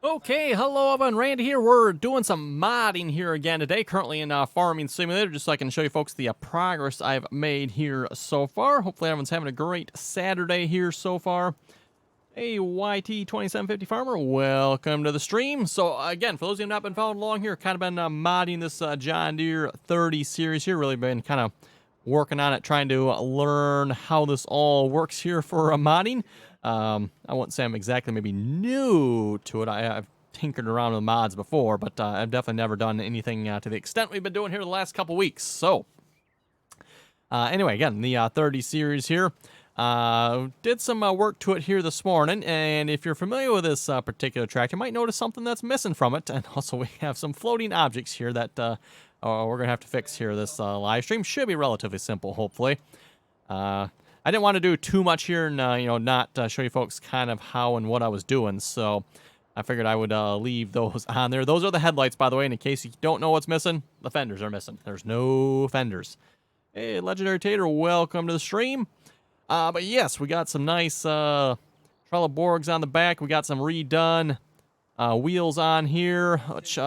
Okay, hello everyone, Randy here. We're doing some modding here again today, currently in Farming Simulator, just so I can show you folks the progress I've made here so far. Hopefully everyone's having a great Saturday here so far. Hey, YT2750 Farmer, welcome to the stream. So again, for those of you who have not been following along here, kind of been modding this John Deere 30 series here, really been kind of working on it, trying to learn how this all works here for modding. I wouldn't say I'm exactly maybe new to it. I've tinkered around with mods before, but I've definitely never done anything to the extent we've been doing here the last couple weeks. So, anyway, again, the 30 series here. Did some work to it here this morning, and if you're familiar with this particular tractor, you might notice something that's missing from it. And also, we have some floating objects here that we're going to have to fix here. This live stream should be relatively simple, hopefully. I didn't want to do too much here and, not show you folks kind of how and what I was doing, so I figured I would leave those on there. Those are the headlights, by the way, and in case you don't know what's missing, the fenders are missing. There's no fenders. Hey, Legendary Tater, welcome to the stream. But yes, we got some nice Trelleborgs on the back. We got some redone wheels on here, which they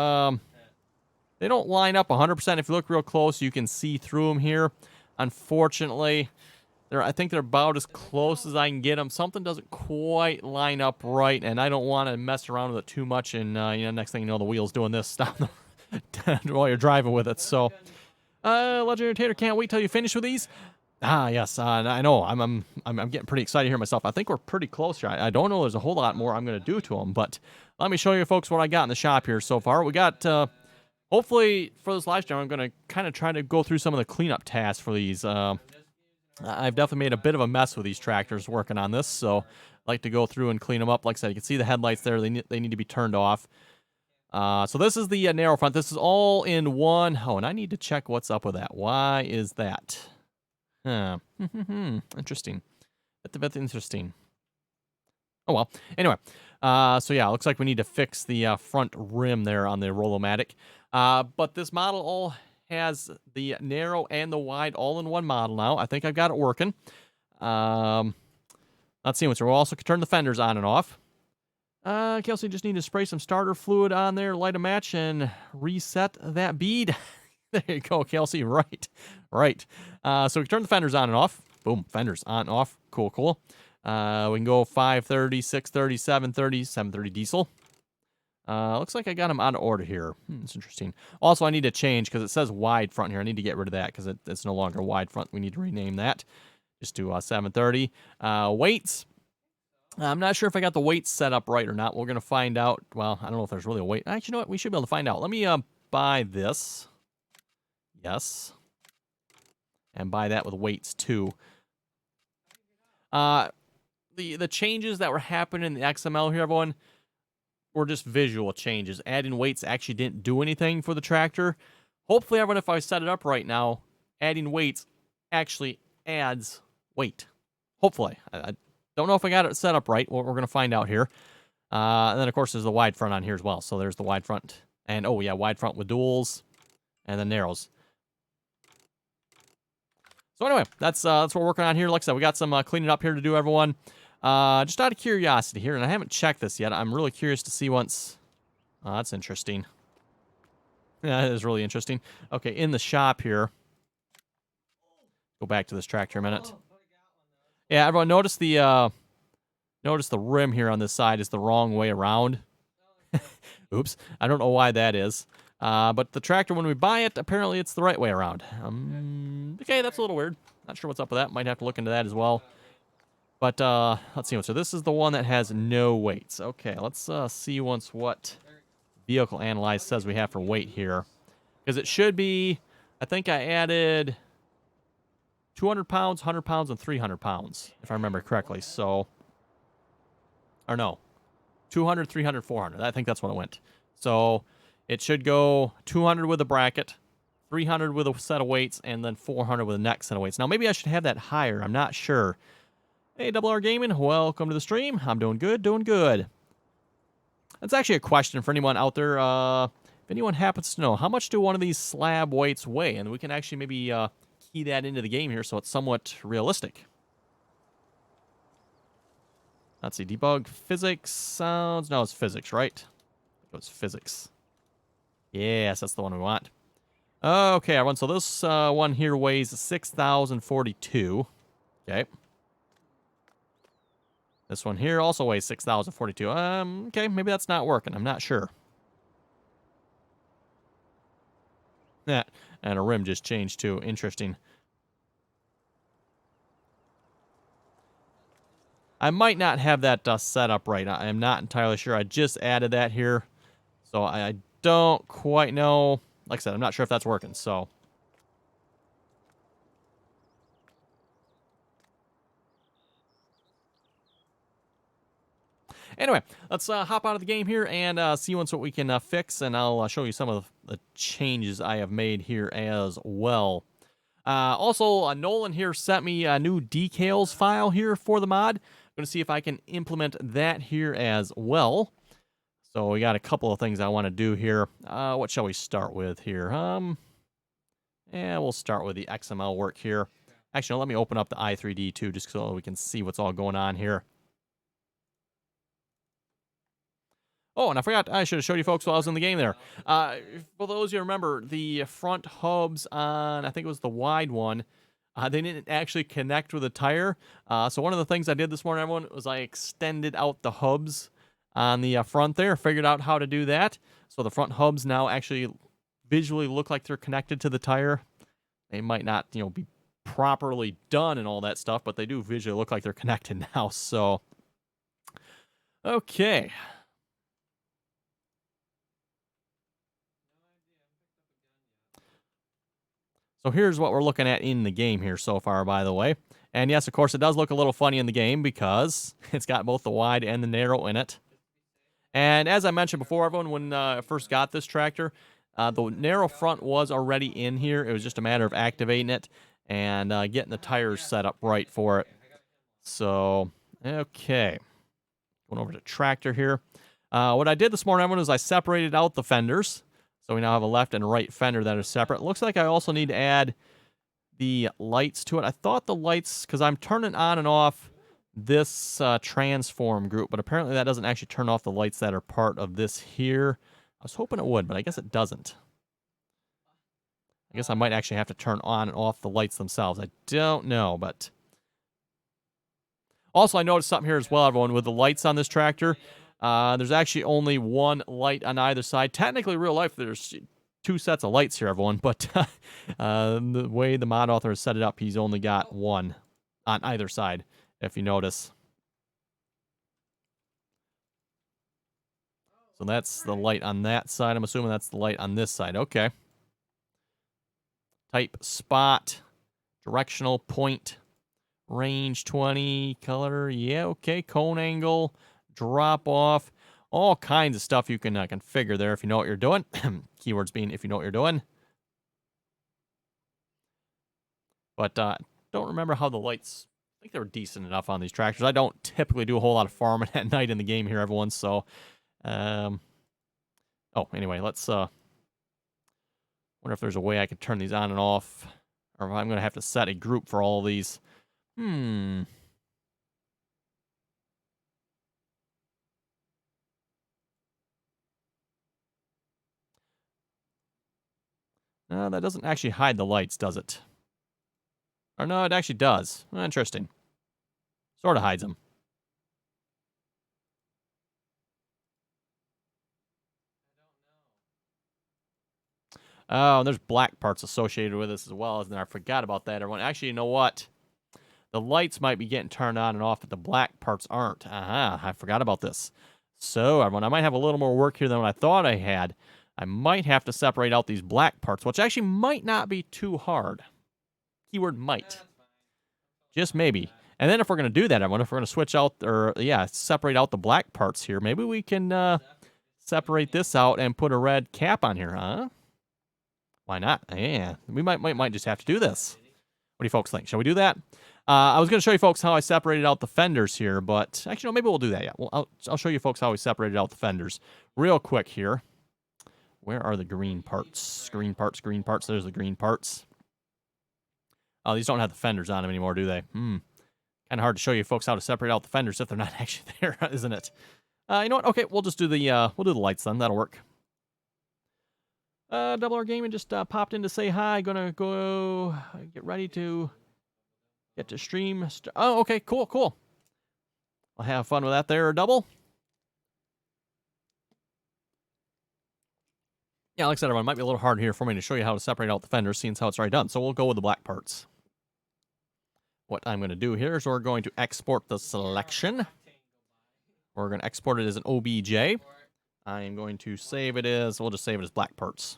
don't line up 100%. If you look real close, you can see through them here. Unfortunately, I think they're about as close as I can get them. Something doesn't quite line up right, and I don't want to mess around with it too much. And next thing you know, the wheel's doing this stuff while you're driving with it. So, Legendary Tater, can't wait till you finish with these. Yes, I know. I'm getting pretty excited here myself. I think we're pretty close here. I don't know. There's a whole lot more I'm going to do to them, but let me show you folks what I got in the shop here so far. We got. Hopefully for this live stream, I'm going to kind of try to go through some of the cleanup tasks for these. I've definitely made a bit of a mess with these tractors working on this, so I'd like to go through and clean them up. Like I said, you can see the headlights there. They need to be turned off. So this is the narrow front. This is all in one. Oh, and I need to check what's up with that. Why is that? Interesting. That's a bit interesting. Oh, well. Anyway, so yeah, it looks like we need to fix the front rim there on the Rollomatic. But this model all has the narrow and the wide all in one model now. I think I've got it working. Let's see what's. We'll also turn the fenders on and off. Kelsey, just need to spray some starter fluid on there, light a match, and reset that bead. There you go, Kelsey. Right. So we can turn the fenders on and off. Boom, fenders on and off. Cool. We can go 530, 630, 730, 730 diesel. Looks like I got them out of order here. It's interesting. Also, I need to change because it says wide front here. I need to get rid of that because it's no longer wide front. We need to rename that. Just do 730. Weights. I'm not sure if I got the weights set up right or not. We're going to find out. Well, I don't know if there's really a weight. Actually, you know what? We should be able to find out. Let me buy this. Yes. And buy that with weights too. The changes that were happening in the XML here, everyone, were just visual changes. Adding weights actually didn't do anything for the tractor. Hopefully, everyone, if I set it up right now, adding weights actually adds weight. Hopefully. I don't know if I got it set up right. We're going to find out here. And then, of course, there's the wide front on here as well. So there's the wide front. And, oh, yeah, wide front with duals and then narrows. So anyway, that's what we're working on here. Like I said, we got some cleaning up here to do, everyone. Just out of curiosity here, and I haven't checked this yet. I'm really curious to see once. Oh, that's interesting. Yeah, that is really interesting. Okay, in the shop here. Go back to this tractor a minute. Yeah, everyone, notice the rim here on this side is the wrong way around. Oops, I don't know why that is. But the tractor, when we buy it, apparently it's the right way around. Okay, that's a little weird. Not sure what's up with that. Might have to look into that as well. But let's see. So this is the one that has no weights. Okay, let's see once what vehicle analyze says we have for weight here. Because it should be, I think I added 200 pounds, 100 pounds, and 300 pounds, if I remember correctly. So, or no, 200, 300, 400. I think that's what it went. So it should go 200 with a bracket, 300 with a set of weights, and then 400 with the next set of weights. Now, maybe I should have that higher. I'm not sure. Hey, Double R Gaming, welcome to the stream. I'm doing good, doing good. That's actually a question for anyone out there. If anyone happens to know, how much do one of these slab weights weigh? And we can actually maybe key that into the game here so it's somewhat realistic. Let's see, debug physics sounds. No, it's physics, right? It was physics. Yes, that's the one we want. Okay, everyone. So this one here weighs 6,042. Okay. This one here also weighs 6,042. Okay, maybe that's not working. I'm not sure. Yeah, and a rim just changed too. Interesting. I might not have that set up right. I am not entirely sure. I just added that here. So I don't quite know. Like I said, I'm not sure if that's working, so. Anyway, let's hop out of the game here and see what we can fix, and I'll show you some of the changes I have made here as well. Also, Nolan here sent me a new decals file here for the mod. I'm going to see if I can implement that here as well. So we got a couple of things I want to do here. What shall we start with here? Yeah, we'll start with the XML work here. Actually, no, let me open up the i3D too, just so we can see what's all going on here. Oh, and I forgot, I should have showed you folks while I was in the game there. For those of you who remember, the front hubs on, I think it was the wide one, they didn't actually connect with the tire. So one of the things I did this morning, everyone, was I extended out the hubs on the front there, figured out how to do that. So the front hubs now actually visually look like they're connected to the tire. They might not, you know, be properly done and all that stuff, but they do visually look like they're connected now. So, okay. So here's what we're looking at in the game here so far, by the way. And yes, of course, it does look a little funny in the game because it's got both the wide and the narrow in it. And as I mentioned before, everyone, when I first got this tractor, the narrow front was already in here. It was just a matter of activating it and getting the tires set up right for it. So, okay. Going over to tractor here. What I did this morning, everyone, is I separated out the fenders. So we now have a left and right fender that are separate. Looks like I also need to add the lights to it. I thought the lights, because I'm turning on and off this transform group, but apparently that doesn't actually turn off the lights that are part of this here. I was hoping it would, but I guess it doesn't. I guess I might actually have to turn on and off the lights themselves. I don't know, but... Also, I noticed something here as well, everyone, with the lights on this tractor. There's actually only one light on either side. Technically, in real life, there's two sets of lights here, everyone, but the way the mod author has set it up, he's only got one on either side, if you notice. So that's the light on that side. I'm assuming that's the light on this side. Okay. Type spot, directional point, range 20, color, yeah, okay, cone angle, drop off, all kinds of stuff you can configure there if you know what you're doing. Keywords being if you know what you're doing. But don't remember how the lights, I think they were decent enough on these tractors. I don't typically do a whole lot of farming at night in the game here, everyone, so... oh, anyway, let's... wonder if there's a way I could turn these on and off, or if I'm going to have to set a group for all of these. No, that doesn't actually hide the lights, does it? Or no, it actually does. Interesting. Sort of hides them. Oh, and there's black parts associated with this as well, isn't there? I forgot about that, everyone. Actually, you know what? The lights might be getting turned on and off, but the black parts aren't. I forgot about this. So, everyone, I might have a little more work here than what I thought I had. I might have to separate out these black parts, which actually might not be too hard. Keyword might. Just maybe. And then if we're going to do that, everyone, if we're going to switch out, or, yeah, separate out the black parts here, maybe we can separate this out and put a red cap on here, huh? Why not? Yeah, we might just have to do this. What do you folks think? Shall we do that? I was going to show you folks how I separated out the fenders here, but actually, no, maybe we'll do that. Yeah, well, I'll show you folks how we separated out the fenders real quick here. Where are the green parts? Green parts, green parts. There's the green parts. Oh, these don't have the fenders on them anymore, do they? Kind of hard to show you folks how to separate out the fenders if they're not actually there, isn't it? You know what? Okay, we'll just do the lights then. That'll work. Double R Gaming just popped in to say hi. Gonna go get ready to get to stream. Oh, okay, cool. I'll have fun with that there, Double. Yeah, like I said, everyone, it might be a little hard here for me to show you how to separate out the fenders, seeing how it's already done. So we'll go with the black parts. What I'm going to do here is we're going to export the selection. We're going to export it as an OBJ. I am going to save it as, we'll just save it as black parts.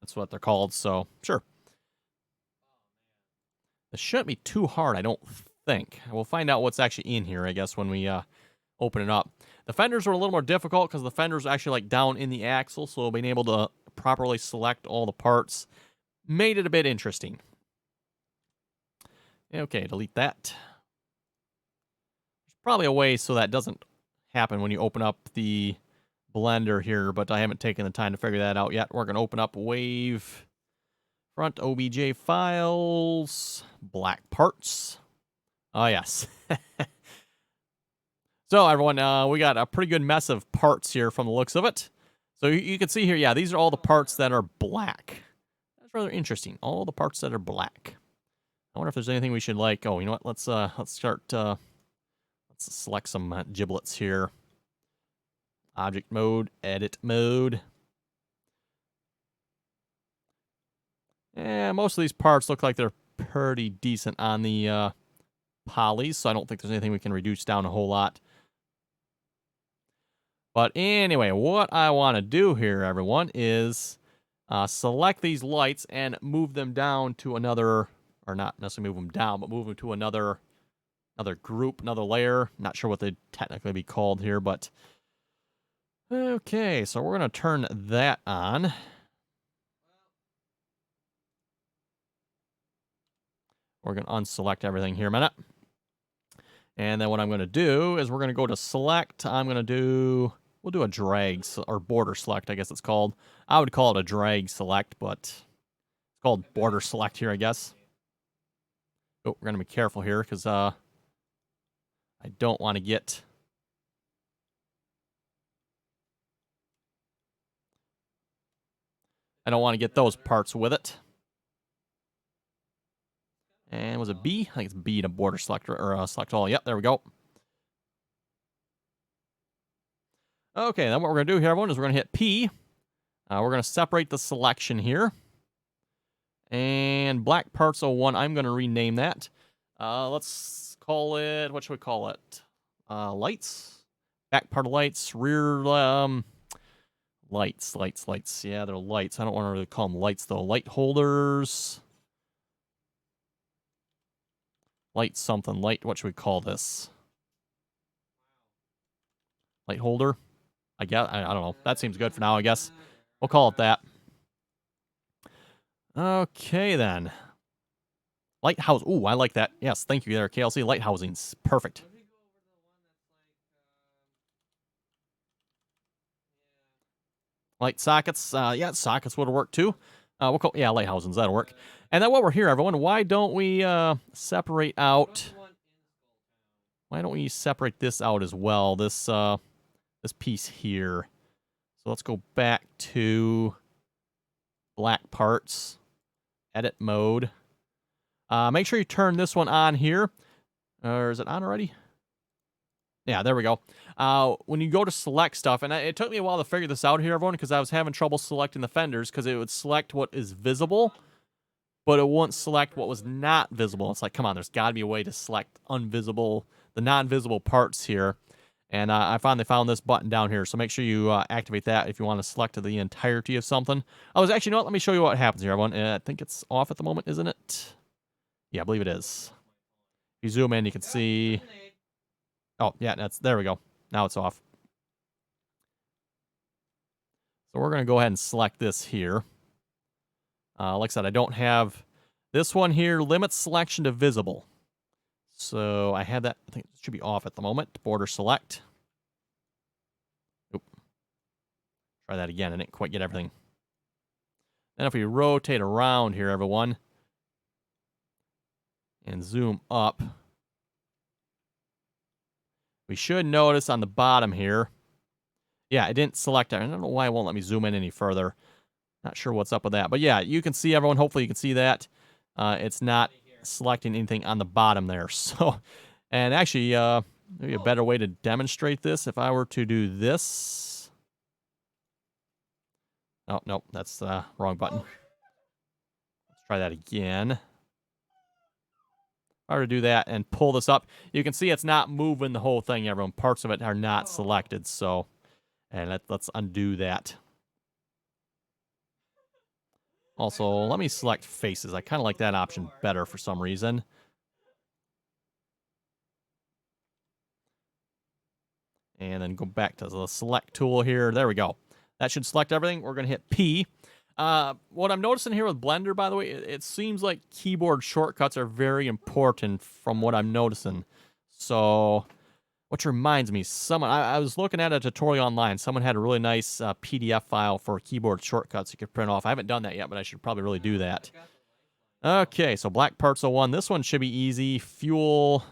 That's what they're called, so sure. This shouldn't be too hard, I don't think. We'll find out what's actually in here, I guess, when we open it up. The fenders were a little more difficult because the fenders are actually like down in the axle, so being able to properly select all the parts made it a bit interesting. Okay, delete that. There's probably a way so that doesn't happen when you open up the Blender here, but I haven't taken the time to figure that out yet. We're going to open up Wave, Front OBJ Files, Black Parts. Oh, yes. So, everyone, we got a pretty good mess of parts here from the looks of it. So, you can see here, yeah, these are all the parts that are black. That's rather interesting. All the parts that are black. I wonder if there's anything we should like. Oh, you know what? Let's start. Let's select some giblets here. Object mode, edit mode. Yeah, most of these parts look like they're pretty decent on the polys, so I don't think there's anything we can reduce down a whole lot. But anyway, what I want to do here, everyone, is select these lights and move them down to another, or not necessarily move them down, but move them to another group, another layer. Not sure what they'd technically be called here, but okay, so we're going to turn that on. We're going to unselect everything here a minute. And then what I'm going to do is we're going to go to select. We'll do a drag, or border select, I guess it's called. I would call it a drag select, but it's called border select here, I guess. Oh, we're going to be careful here, because I don't want to get... I don't want to get those parts with it. And was it B? I think it's B to border select, or select all. Yep, there we go. Okay, then what we're going to do here, everyone, is we're going to hit P. We're going to separate the selection here. And black parts 01, I'm going to rename that. Let's call it, what should we call it? Lights? Back part of lights, rear, lights. Yeah, they're lights. I don't want to really call them lights, though. Light holders. Light something. Light, what should we call this? Light holder? I guess, I don't know. That seems good for now, I guess. We'll call it that. Okay, then. Lighthouse. Ooh, I like that. Yes, thank you there, KLC. Lighthousing's perfect. Light sockets. Yeah, sockets would work too. We'll call, yeah, lighthousings. That'll work. And then while we're here, everyone, why don't we separate out... Why don't we separate this out as well? This piece here. So let's go back to black parts. Edit mode. Make sure you turn this one on here. Or is it on already? Yeah, there we go. When you go to select stuff, and it took me a while to figure this out here, everyone, because I was having trouble selecting the fenders, because it would select what is visible, but it wouldn't select what was not visible. It's like, come on, there's got to be a way to select the non-visible parts here. And I finally found this button down here, so make sure you activate that if you want to select the entirety of something. Oh, actually, you know what? Let me show you what happens here, everyone. I think it's off at the moment, isn't it? Yeah, I believe it is. If you zoom in, you can see... Oh, yeah, there we go. Now it's off. So we're going to go ahead and select this here. Like I said, I don't have this one here, limit selection to visible. So I had that, I think it should be off at the moment. Border select. Oop. Try that again. I didn't quite get everything. Then if we rotate around here, everyone, and zoom up, we should notice on the bottom here, yeah, I didn't select it. I don't know why it won't let me zoom in any further. Not sure what's up with that. But yeah, you can see, everyone, hopefully you can see that. It's not selecting anything on the bottom there. So, and actually, maybe a better way to demonstrate this, if I were to do this. Oh, nope, that's the wrong button. Let's try that again. If I were to do that and pull this up, you can see it's not moving the whole thing, everyone. Parts of it are not selected, so, and let's undo that. Also, let me select faces. I kind of like that option better for some reason. And then go back to the select tool here. There we go. That should select everything. We're going to hit P. What I'm noticing here with Blender, by the way, it seems like keyboard shortcuts are very important from what I'm noticing. So, which reminds me, I was looking at a tutorial online. Someone had a really nice PDF file for keyboard shortcuts you could print off. I haven't done that yet, but I should probably really do that. Okay, so black parts 01. This one should be easy. Fuel.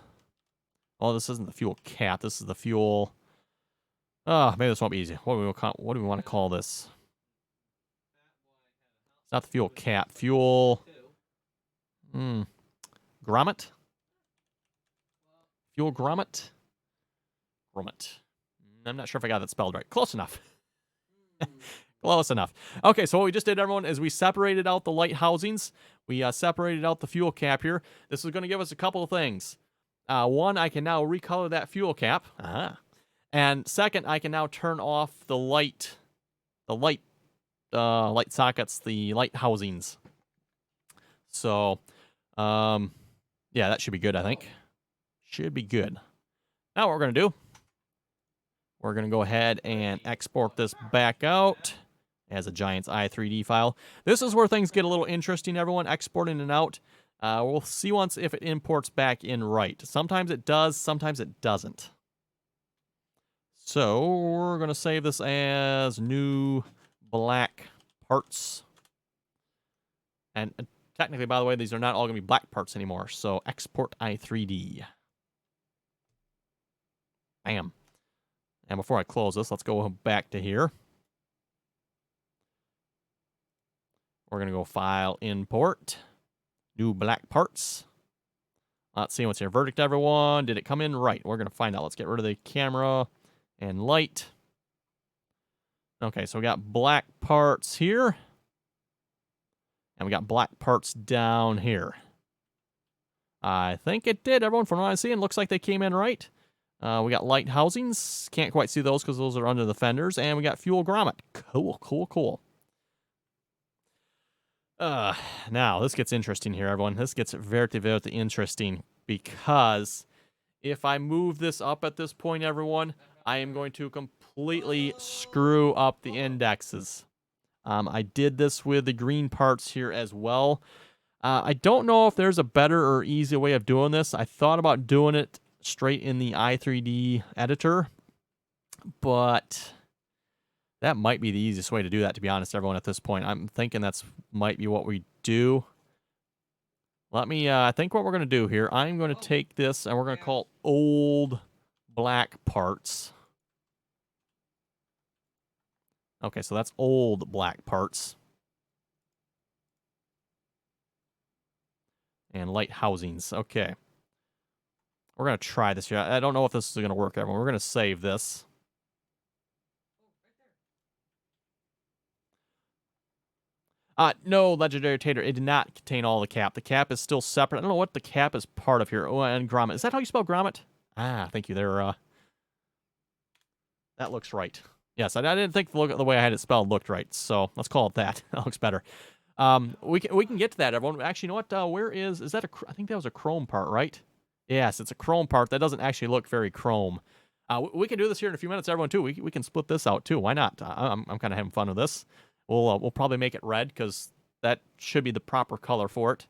Oh, this isn't the fuel cap. This is the fuel. Oh, maybe this won't be easy. What do we want to call this? It's not the fuel cap. Fuel. Grommet? Fuel grommet? Grommet. I'm not sure if I got that spelled right. Close enough. Close enough. Okay, so what we just did, everyone, is we separated out the light housings. We separated out the fuel cap here. This is going to give us a couple of things. One, I can now recolor that fuel cap. And second, I can now turn off the light sockets, the light housings. So, yeah, that should be good, I think. Should be good. Now what we're going to do, we're going to go ahead and export this back out as a Giants i3D file. This is where things get a little interesting, everyone, exporting it out. We'll see once if it imports back in right. Sometimes it does, sometimes it doesn't. So we're going to save this as new black parts. And technically, by the way, these are not all going to be black parts anymore. So export i3D. Bam. And before I close this, let's go back to here. We're going to go File, Import, New Black Parts. Let's see what's here. Verdict, everyone. Did it come in right? We're going to find out. Let's get rid of the camera and light. Okay, so we got black parts here. And we got black parts down here. I think it did, everyone. From what I'm seeing, looks like they came in right. We got light housings. Can't quite see those because those are under the fenders. And we got fuel grommet. Cool, cool, cool. Now, this gets interesting here, everyone. This gets very, very interesting because if I move this up at this point, everyone, I am going to completely screw up the indexes. I did this with the green parts here as well. I don't know if there's a better or easier way of doing this. I thought about doing it straight in the i3D editor, but that might be the easiest way to do that, to be honest, everyone, at this point. I'm thinking that's might be what we do. Let me, I think what we're going to do here, I'm going to take this and we're going to call it old black parts. Okay, so that's old black parts. And light housings. Okay. We're going to try this here. I don't know if this is going to work, everyone. We're going to save this. No, Legendary Tater. It did not contain all the cap. The cap is still separate. I don't know what the cap is part of here. Oh, and grommet. Is that how you spell grommet? Ah, thank you there. That looks right. Yes, I didn't think the way I had it spelled looked right, so let's call it that. That looks better. We can get to that, everyone. Actually, you know what? Where is that? I think that was a chrome part, right? Yes, it's a chrome part. That doesn't actually look very chrome. We can do this here in a few minutes, everyone. Too. We can split this out too. Why not? I'm kind of having fun with this. We'll probably make it red because that should be the proper color for it.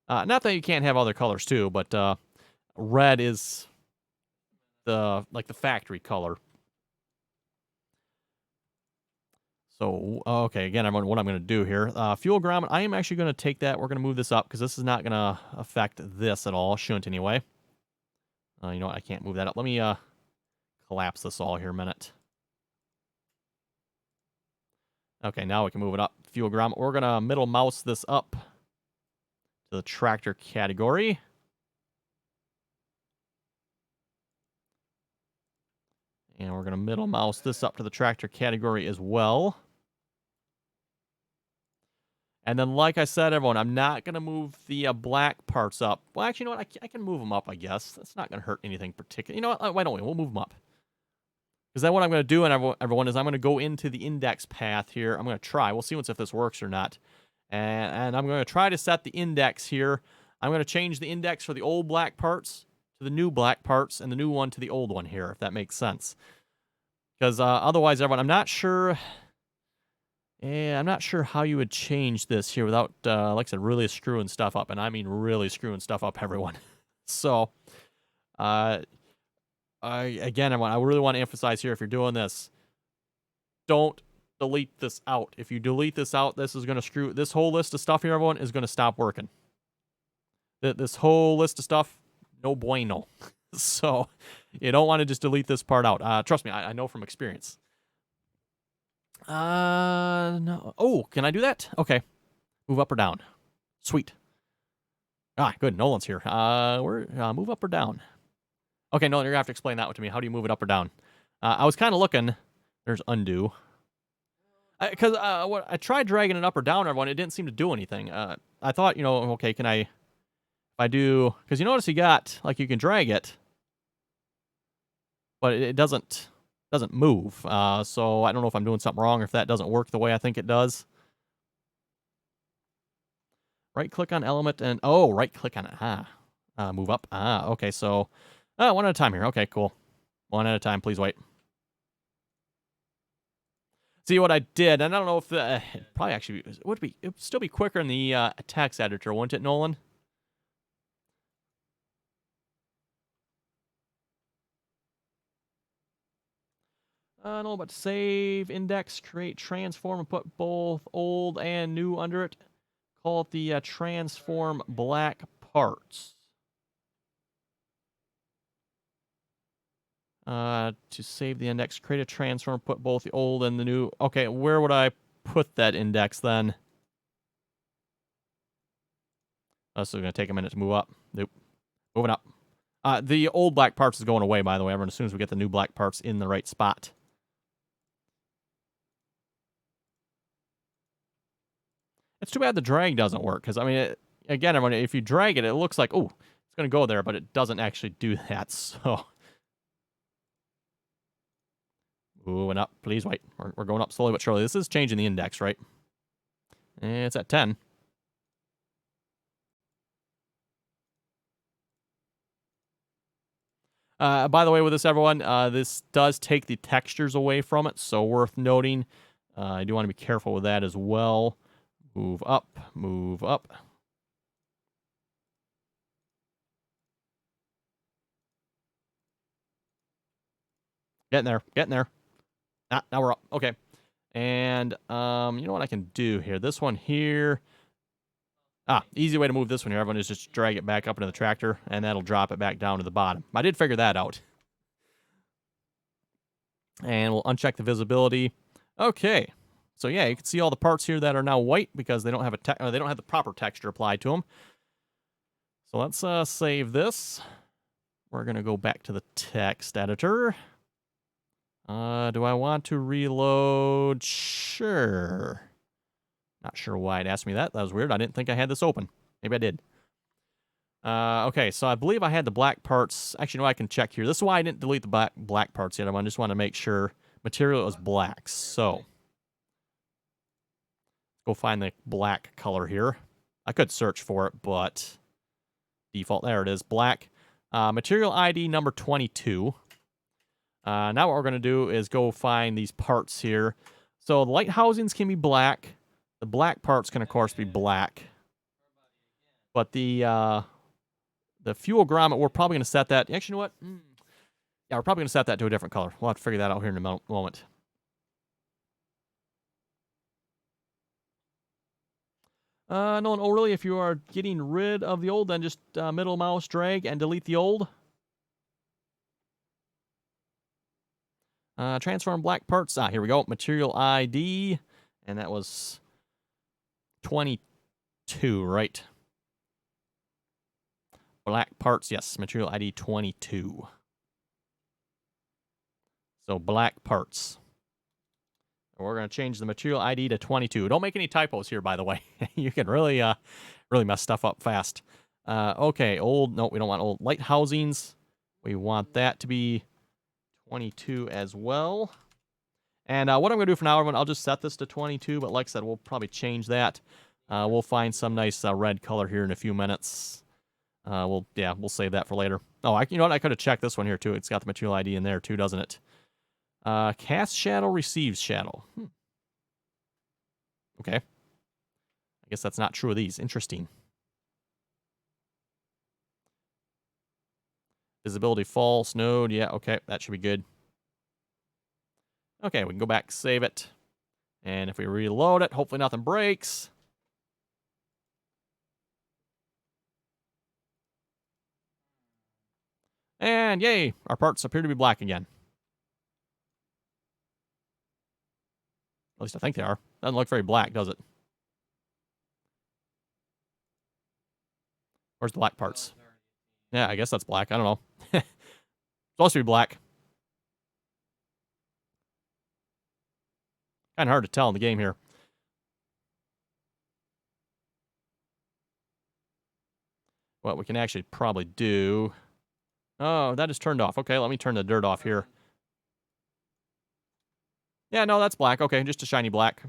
Not that you can't have other colors too, but red is the factory color. So, okay, again, what I'm going to do here. Fuel grommet, I am actually going to take that. We're going to move this up because this is not going to affect this at all. Shouldn't anyway. You know what? I can't move that up. Let me collapse this all here a minute. Okay, now we can move it up. Fuel grommet. We're going to middle mouse this up to the tractor category. And we're going to middle mouse this up to the tractor category as well. And then, like I said, everyone, I'm not going to move the black parts up. Well, actually, you know what? I can move them up, I guess. That's not going to hurt anything particular. You know what? Why don't we? We'll move them up. Because then what I'm going to do, and everyone, is I'm going to go into the index path here. I'm going to try. We'll see if this works or not. And I'm going to try to set the index here. I'm going to change the index for the old black parts to the new black parts, and the new one to the old one here, if that makes sense. Because otherwise, everyone, I'm not sure... Yeah, I'm not sure how you would change this here without, like I said, really screwing stuff up. And I mean really screwing stuff up, everyone. So, again, I really want to emphasize here, if you're doing this, don't delete this out. If you delete this out, this is going to screw... This whole list of stuff here, everyone, is going to stop working. This whole list of stuff, no bueno. So, you don't want to just delete this part out. Trust me, I know from experience. No. Oh, can I do that? Okay. Move up or down. Sweet. Good. Nolan's here. Move up or down? Okay, Nolan, you're gonna have to explain that one to me. How do you move it up or down? I was kind of looking. There's undo. Because I tried dragging it up or down, everyone. It didn't seem to do anything. I thought, okay, can I... If I do... Because you notice you can drag it, but it doesn't move. So I don't know if I'm doing something wrong or if that doesn't work the way I think it does. Right click on element and right click on it. Move up. Okay, so one at a time here. Okay, cool. One at a time, please wait. See what I did, and I don't know if probably actually it would still be quicker in the text editor, wouldn't it, Nolan? I don't know about save, index, create, transform, and put both old and new under it. Call it the transform black parts. To save the index, create a transform, put both the old and the new. Okay, where would I put that index then? This is going to take a minute to move up. Nope. Moving up. The old black parts is going away, by the way, everyone, as soon as we get the new black parts in the right spot. It's too bad the drag doesn't work, because, I mean, again, everyone, if you drag it, it looks like, oh, it's going to go there, but it doesn't actually do that, so... Moving up, please wait. We're going up slowly but surely. This is changing the index, right? It's at 10. By the way, with this, everyone, this does take the textures away from it, so worth noting. I do want to be careful with that as well. Move up, move up. Getting there, getting there. Now we're up. Okay. And, you know what I can do here? This one here. Easy way to move this one here, everyone, is just drag it back up into the tractor, and that'll drop it back down to the bottom. I did figure that out. And we'll uncheck the visibility. Okay. So yeah, you can see all the parts here that are now white because they don't have they don't have the proper texture applied to them. So let's save this. We're going to go back to the text editor. Do I want to reload? Sure. Not sure why it asked me that. That was weird. I didn't think I had this open. Maybe I did. Okay, so I believe I had the black parts. Actually, no, I can check here. This is why I didn't delete the black parts yet. I just want to make sure material is black. So, go find the black color here. I could search for it, but default, there it is, black. Material ID number 22. Now what we're going to do is go find these parts here. So the light housings can be black. The black parts can, of course, be black. But the fuel grommet, we're probably going to set that. Actually, you know what? Yeah, we're probably going to set that to a different color. We'll have to figure that out here in a moment. Nolan O'Reilly, if you are getting rid of the old, then just middle mouse drag and delete the old. Transform black parts. Here we go. Material ID. And that was 22, right? Black parts, yes. Material ID 22. So black parts. We're going to change the material ID to 22. Don't make any typos here, by the way. You can really mess stuff up fast. Okay, old. No, we don't want old. Light housings. We want that to be 22 as well. And what I'm going to do for now, everyone, I'll just set this to 22. But like I said, we'll probably change that. We'll find some nice red color here in a few minutes. We'll save that for later. Oh, you know what? I could have checked this one here, too. It's got the material ID in there, too, doesn't it? Cast shadow, receives shadow. Okay. I guess that's not true of these. Interesting. Visibility false, node. Yeah, okay. That should be good. Okay, we can go back, save it. And if we reload it, hopefully nothing breaks. And yay, our parts appear to be black again. At least I think they are. Doesn't look very black, does it? Where's the black parts? Yeah, I guess that's black. I don't know. It's supposed to be black. Kind of hard to tell in the game here. What we can actually probably do... Oh, that is turned off. Okay, let me turn the dirt off here. Yeah, no, that's black. Okay, just a shiny black.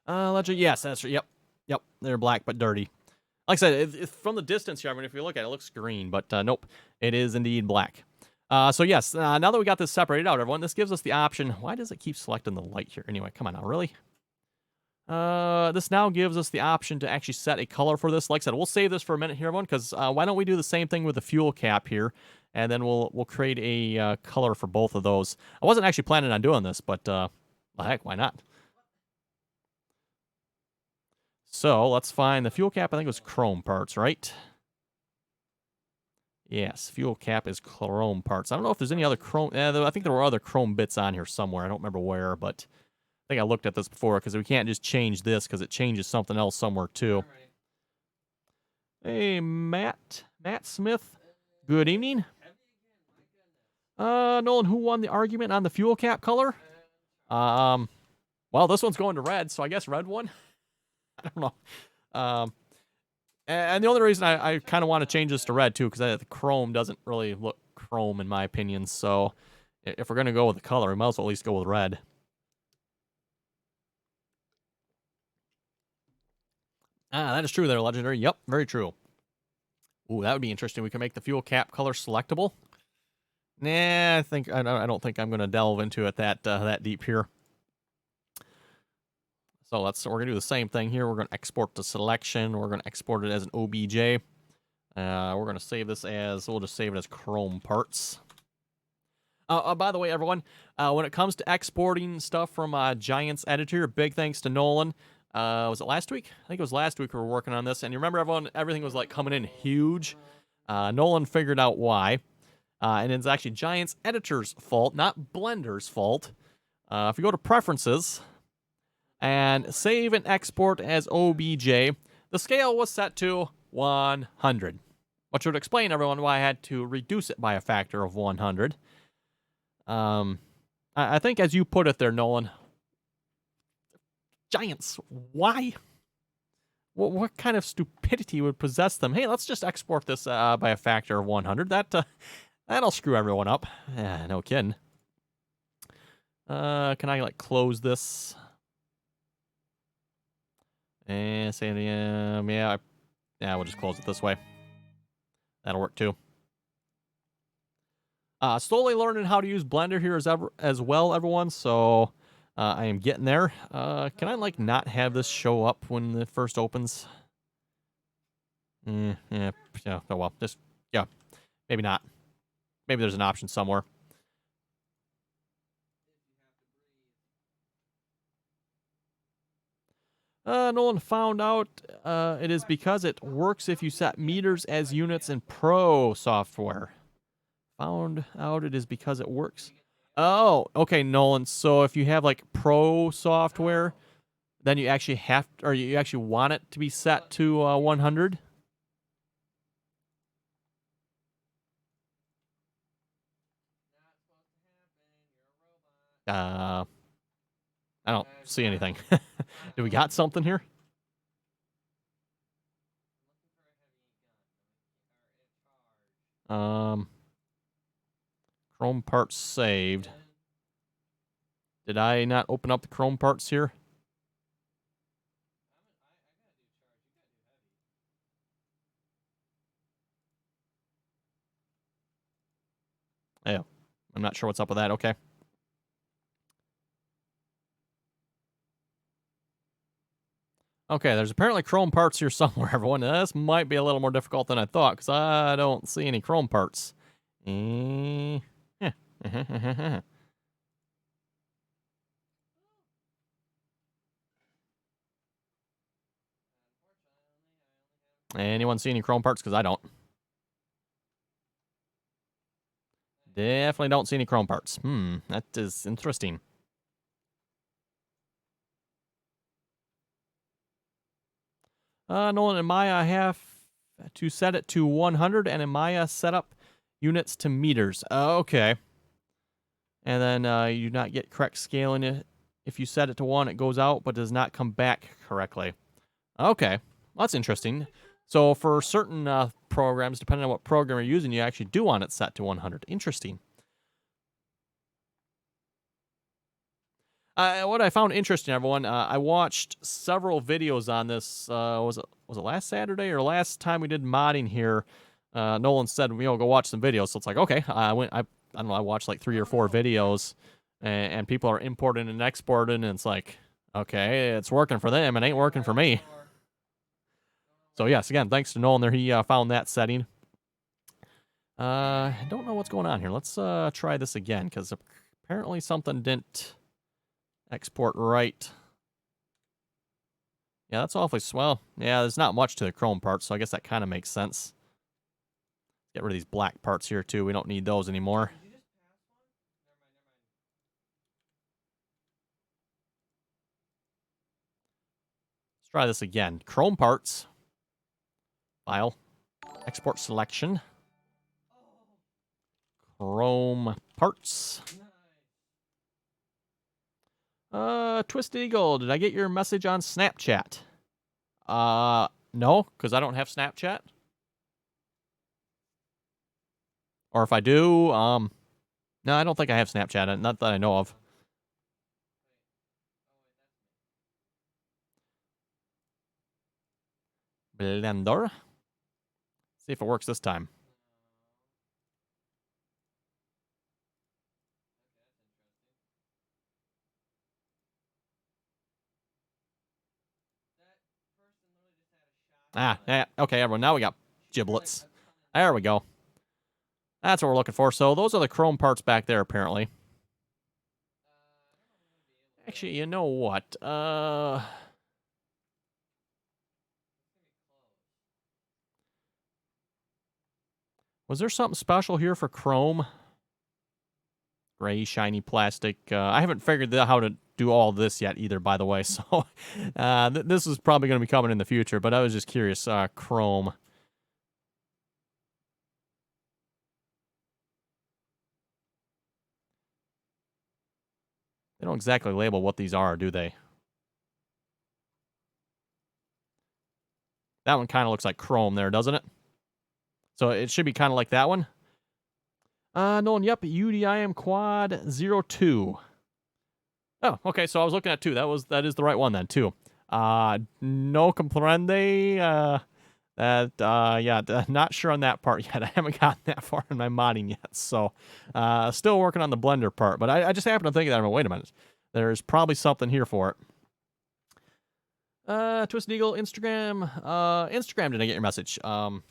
Legend, yes, that's right. Yep, they're black but dirty. Like I said, from the distance here, I mean, if you look at it, it looks green, but nope, it is indeed black. So yes, now that we got this separated out, everyone, this gives us the option. Why does it keep selecting the light here? Anyway, come on now, really? This now gives us the option to actually set a color for this. Like I said, we'll save this for a minute here, everyone, because why don't we do the same thing with the fuel cap here, and then we'll create a color for both of those. I wasn't actually planning on doing this, but well, heck, why not? So let's find the fuel cap. I think it was chrome parts, right? Yes, fuel cap is chrome parts. I don't know if there's any other chrome. I think there were other chrome bits on here somewhere. I don't remember where, but I think I looked at this before because we can't just change this because it changes something else somewhere too. Hey, Matt Smith. Good evening. Nolan, who won the argument on the fuel cap color? Well, this one's going to red, so I guess red won. I don't know. And the only reason I kind of want to change this to red, too, because the chrome doesn't really look chrome, in my opinion. So if we're going to go with the color, we might as well at least go with red. That is true there, Legendary. Yep, very true. Ooh, that would be interesting. We can make the fuel cap color selectable. Nah, I don't think I'm going to delve into it that deep here. So we're going to do the same thing here. We're going to export the selection. We're going to export it as an OBJ. We're going to save this as, we'll just save it as chrome parts. By the way, everyone, when it comes to exporting stuff from Giants Editor, big thanks to Nolan. Was it last week? I think it was last week we were working on this. And you remember, everyone, everything was like coming in huge. Nolan figured out why. And it's actually Giants Editor's fault, not Blender's fault. If you go to Preferences and save and export as OBJ, the scale was set to 100. Which would explain, everyone, why I had to reduce it by a factor of 100. I think as you put it there, Nolan, giants. Why? What kind of stupidity would possess them? Hey, let's just export this by a factor of 100. That'll screw everyone up. Yeah, no kidding. Can I like close this? And say yeah, we'll just close it this way. That'll work too. Slowly learning how to use Blender here as well, everyone. So I am getting there. Can I like not have this show up when it first opens? Yeah. Oh well. Just yeah. Maybe not. Maybe there's an option somewhere. Nolan found out it is because it works if you set meters as units in Pro software. Found out it is because it works. Oh, okay, Nolan. So if you have like Pro software, then you actually have, or you actually want it to be set to 100. I don't see anything. Do we got something here? Chrome parts saved. Did I not open up the Chrome parts here? Yeah, I'm not sure what's up with that. Okay. Okay, there's apparently Chrome parts here somewhere, everyone. This might be a little more difficult than I thought, because I don't see any Chrome parts. Anyone see any Chrome parts? Because I don't. Definitely don't see any Chrome parts. That is interesting. Nolan and Maya, I have to set it to 100, and in Maya, set up units to meters. Okay. And then you do not get correct scaling. If you set it to 1, it goes out, but does not come back correctly. Okay. Well, that's interesting. So for certain programs, depending on what program you're using, you actually do want it set to 100. Interesting. What I found interesting, everyone, I watched several videos on this. Was it last Saturday or last time we did modding here? Nolan said, go watch some videos. So it's like, okay, I don't know, I watched like 3 or 4 videos, and people are importing and exporting, and it's like, okay, it's working for them, it ain't working for me. So yes, again, thanks to Nolan there, he found that setting. I don't know what's going on here. Let's try this again, because apparently something didn't export right. Yeah, that's awfully swell. Yeah, there's not much to the Chrome parts, so I guess that kind of makes sense. Get rid of these black parts here, too. We don't need those anymore. Let's try this again. Chrome parts. File. Export selection. Chrome parts. Twisted Eagle, did I get your message on Snapchat? No, because I don't have Snapchat. Or if I do, no, I don't think I have Snapchat. Not that I know of. Blender. See if it works this time. Yeah, okay, everyone. Now we got giblets. There we go. That's what we're looking for. So those are the Chrome parts back there, apparently. Actually, you know what? Was there something special here for Chrome? Gray, shiny plastic. I haven't figured out how to do all this yet either, by the way. So this is probably going to be coming in the future, but I was just curious. Chrome. They don't exactly label what these are, do they? That one kind of looks like chrome there, doesn't it? So it should be kind of like that one. Nolan, yep, UDIM quad 02. Oh, okay, so I was looking at 2. That is the right one then, 2. No comprende. Yeah, not sure on that part yet. I haven't gotten that far in my modding yet, so still working on the Blender part. But I just happened to think of that. I'm like, wait a minute, there's probably something here for it. Twisted Eagle, Instagram. Instagram, did I get your message? Not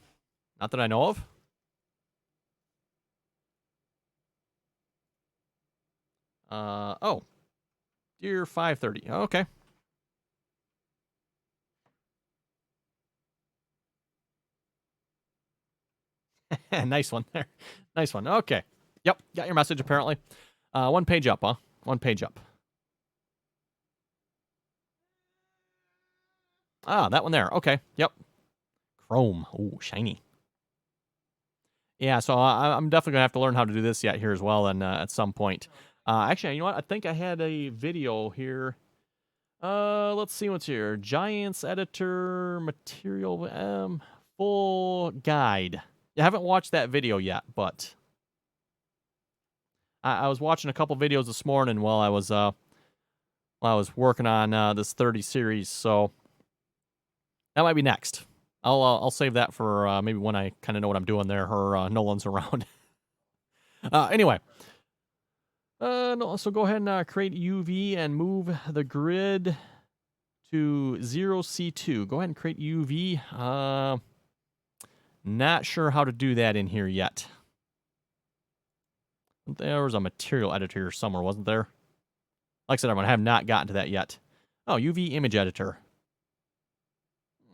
that I know of. Oh, Dear 530. Okay. Nice one there. Nice one. Okay. Yep, got your message apparently. One page up, huh? One page up. Ah, that one there. Okay. Yep. Chrome. Ooh, shiny. Yeah, so I'm definitely gonna have to learn how to do this yet here as well, and at some point. Actually, you know what? I think I had a video here. Let's see what's here. Giants editor material full guide. I haven't watched that video yet, but I was watching a couple videos this morning while I was working on this 30 series, so that might be next. I'll save that for maybe when I kind of know what I'm doing there, or Nolan's around. Anyway, no, so go ahead and create UV and move the grid to 0C2. Go ahead and create UV. Not sure how to do that in here yet. There was a material editor somewhere, wasn't there? Like I said, everyone, I have not gotten to that yet. Oh, UV image editor.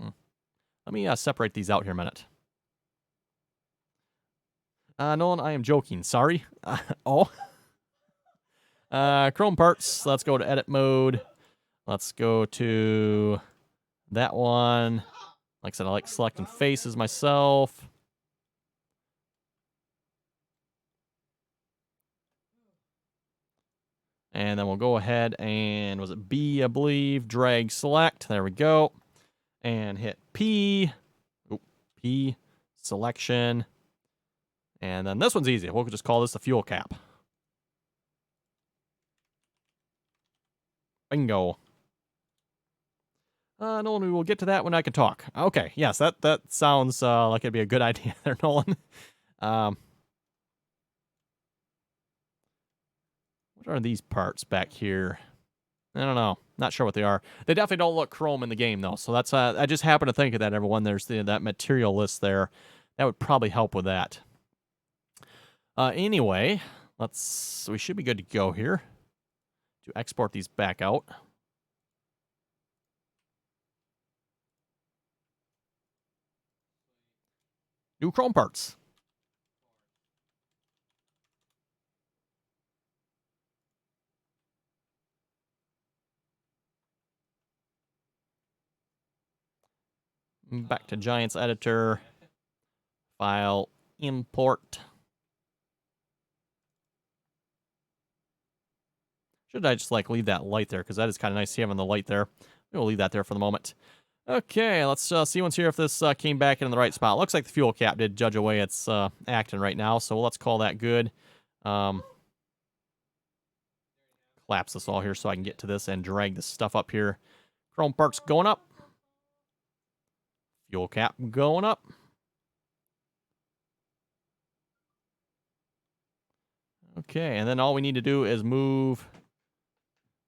Let me separate these out here a minute. Nolan, I am joking. Sorry. Oh. Chrome parts. Let's go to edit mode. Let's go to that one. Like I said, I like selecting faces myself. And then we'll go ahead and, was it B, I believe, drag select. There we go. And hit P. Oop, P, selection. And then this one's easy. We'll just call this the fuel cap. Bingo. Nolan, we will get to that when I can talk. Okay, yes, that sounds like it'd be a good idea there, Nolan. What are these parts back here? I don't know. Not sure what they are. They definitely don't look chrome in the game, though. So that's I just happened to think of that, everyone. There's that material list there. That would probably help with that. Anyway, we should be good to go here to export these back out. New chrome parts. Back to Giants editor. File, import. Should I just leave that light there? Because that is kind of nice having the light there. We'll leave that there for the moment. Okay, let's see once here if this came back in the right spot. Looks like the fuel cap did judge away it's acting right now, so let's call that good. Collapse this all here so I can get to this and drag this stuff up here. Chrome parts going up. Fuel cap going up. Okay, and then all we need to do is move...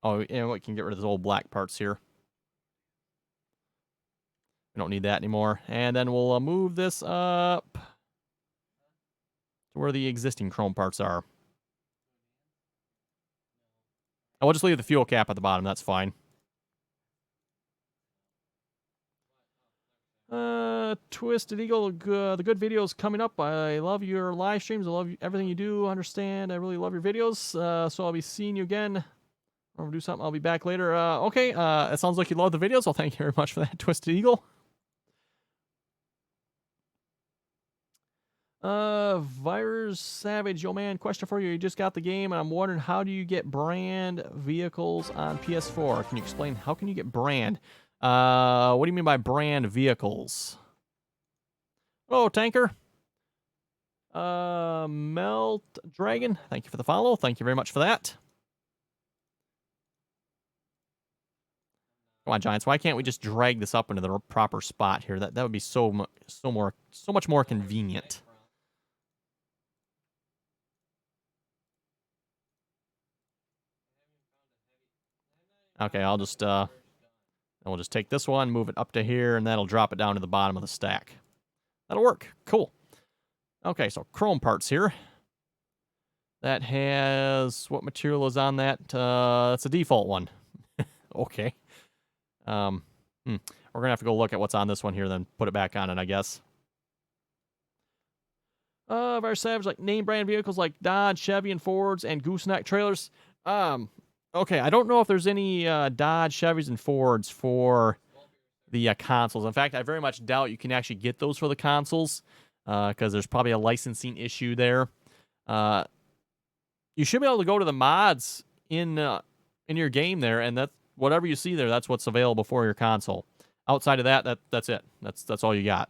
Oh, and we can get rid of those old black parts here. We don't need that anymore. And then we'll move this up to where the existing chrome parts are. I will just leave the fuel cap at the bottom. That's fine. Twisted Eagle, the good videos coming up. I love your live streams. I love everything you do. Understand. I really love your videos. So I'll be seeing you again. Or do something. I'll be back later. Okay. It sounds like you love the videos. Well, thank you very much for that, Twisted Eagle. Virus Savage, yo man, question for you. You just got the game, and I'm wondering, how do you get brand vehicles on PS4? Can you explain how can you get brand? What do you mean by brand vehicles? Oh, tanker. Melt Dragon. Thank you for the follow. Thank you very much for that. Come on, Giants. Why can't we just drag this up into the proper spot here? That would be so much more convenient. Okay, I'll just we'll just take this one, move it up to here, and that'll drop it down to the bottom of the stack. That'll work. Cool. Okay, so chrome parts here. That has what material is on that? It's a default one. Okay. We're gonna have to go look at what's on this one here, then put it back on it, I guess. Very savage, like name brand vehicles like Dodge, Chevy, and Fords, and gooseneck trailers. Okay, I don't know if there's any Dodge, Chevys, and Fords for the consoles. In fact, I very much doubt you can actually get those for the consoles because there's probably a licensing issue there. You should be able to go to the mods in your game there, and that whatever you see there, that's what's available for your console. Outside of that, that's it. That's all you got.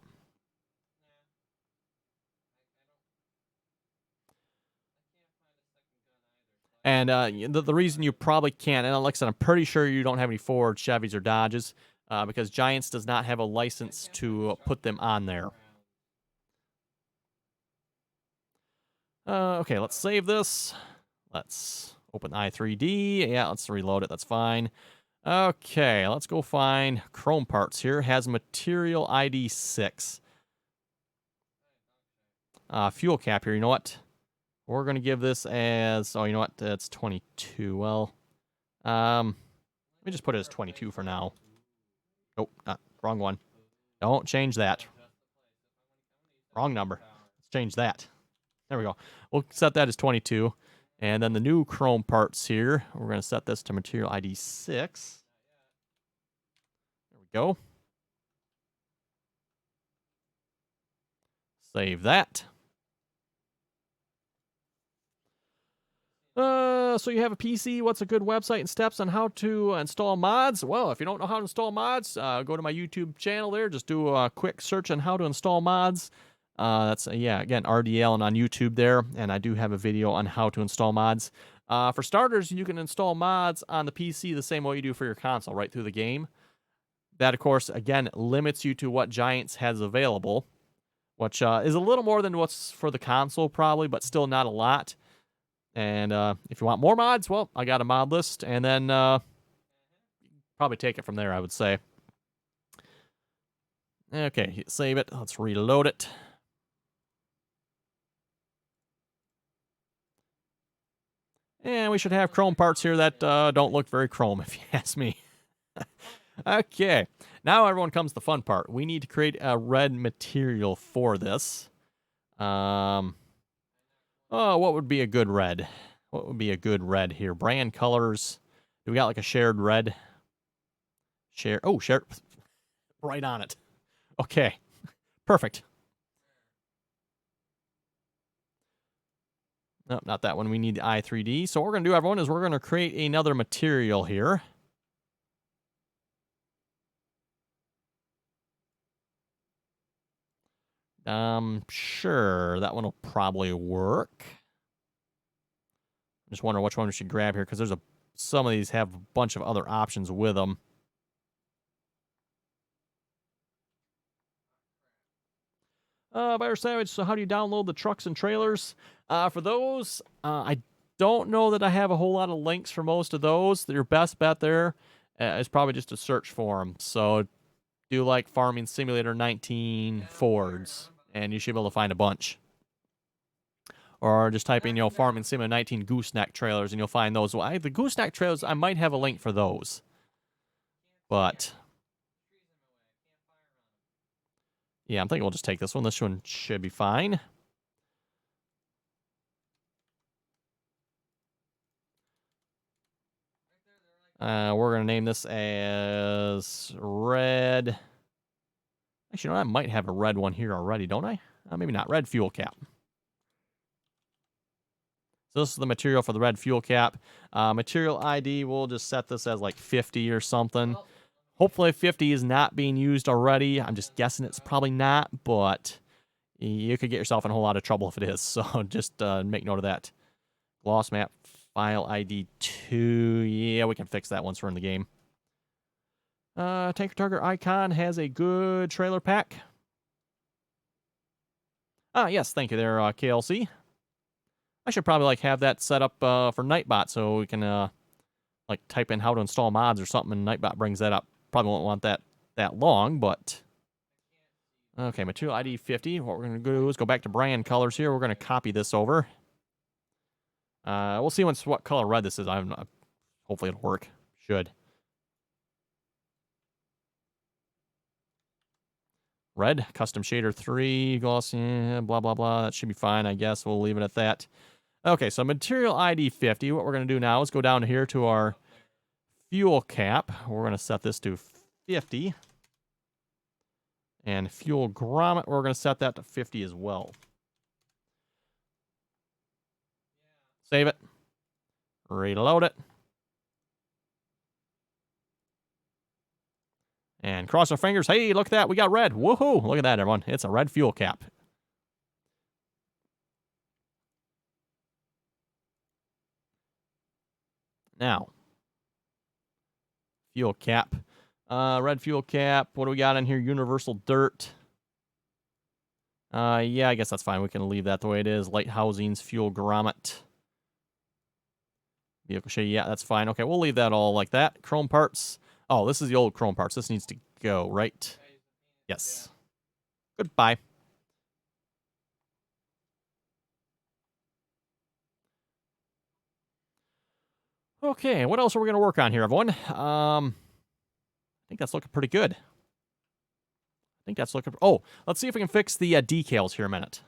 And the reason you probably can't, and like I said, I'm pretty sure you don't have any Ford, Chevys, or Dodges, because Giants does not have a license to put them on there. Okay, let's save this. Let's open i3D. Yeah, let's reload it. That's fine. Okay, let's go find chrome parts here. Has material ID 6. Fuel cap here. You know what? We're going to give this as... Oh, you know what? That's 22. Well, let me just put it as 22 for now. Oh, wrong one. Don't change that. Wrong number. Let's change that. There we go. We'll set that as 22. And then the new chrome parts here, we're going to set this to material ID 6. There we go. Save that. So you have a PC. What's a good website and steps on how to install mods? Well, if you don't know how to install mods, go to my YouTube channel there. Just do a quick search on how to install mods. That's, again, RDAllen on YouTube there. And I do have a video on how to install mods. For starters, you can install mods on the PC the same way you do for your console, right through the game. That, of course, again, limits you to what Giants has available, which is a little more than what's for the console probably, but still not a lot. And if you want more mods, well, I got a mod list, and then probably take it from there, I would say. Okay, save it. Let's reload it. And we should have chrome parts here that don't look very chrome, if you ask me. Okay, now everyone comes to the fun part. We need to create a red material for this. Oh, what would be a good red? What would be a good red here? Brand colors. Do we got like a shared red? Share. Oh, share. Right on it. Okay. Perfect. Nope, not that one. We need the i3D. So what we're going to do, everyone, is we're going to create another material here. Sure. That one will probably work. Just wonder which one we should grab here, because there's some of these have a bunch of other options with them. Virus Savage, so how do you download the trucks and trailers? For those, I don't know that I have a whole lot of links for most of those. Your best bet there is probably just to search for them. So do like Farming Simulator 19 Fords, and you should be able to find a bunch. Or just type in, Farming Simulator 19 gooseneck trailers, and you'll find those. Well, the gooseneck trailers, I might have a link for those. But yeah, I'm thinking we'll just take this one. This one should be fine. We're going to name this as red. Actually, I might have a red one here already, don't I? Maybe not. Red fuel cap. So this is the material for the red fuel cap. Material ID, we'll just set this as like 50 or something. Hopefully 50 is not being used already. I'm just guessing it's probably not, but you could get yourself in a whole lot of trouble if it is. So just make note of that. Gloss map file ID 2. Yeah, we can fix that once we're in the game. Tanker Target icon has a good trailer pack. Ah, yes, thank you there, KLC. I should probably like have that set up for Nightbot so we can like type in how to install mods or something, and Nightbot brings that up. Probably won't want that long, but okay. Material ID 50. What we're gonna do is go back to brand colors here. We're gonna copy this over. We'll see what color red this is. Hopefully it'll work. Should. Red, custom shader 3, gloss, blah, blah, blah. That should be fine, I guess. We'll leave it at that. Okay, so material ID 50. What we're going to do now is go down here to our fuel cap. We're going to set this to 50. And fuel grommet, we're going to set that to 50 as well. Save it. Reload it. And cross our fingers. Hey, look at that. We got red. Woohoo. Look at that, everyone. It's a red fuel cap. Now, fuel cap. Red fuel cap. What do we got in here? Universal dirt. Yeah, I guess that's fine. We can leave that the way it is. Light housings, fuel grommet. Vehicle shade. Yeah, that's fine. Okay, we'll leave that all like that. Chrome parts. Oh, this is the old chrome parts. This needs to go, right? Yes. Goodbye. Okay, what else are we going to work on here, everyone? I think that's looking pretty good. Oh, let's see if we can fix the decals here a minute.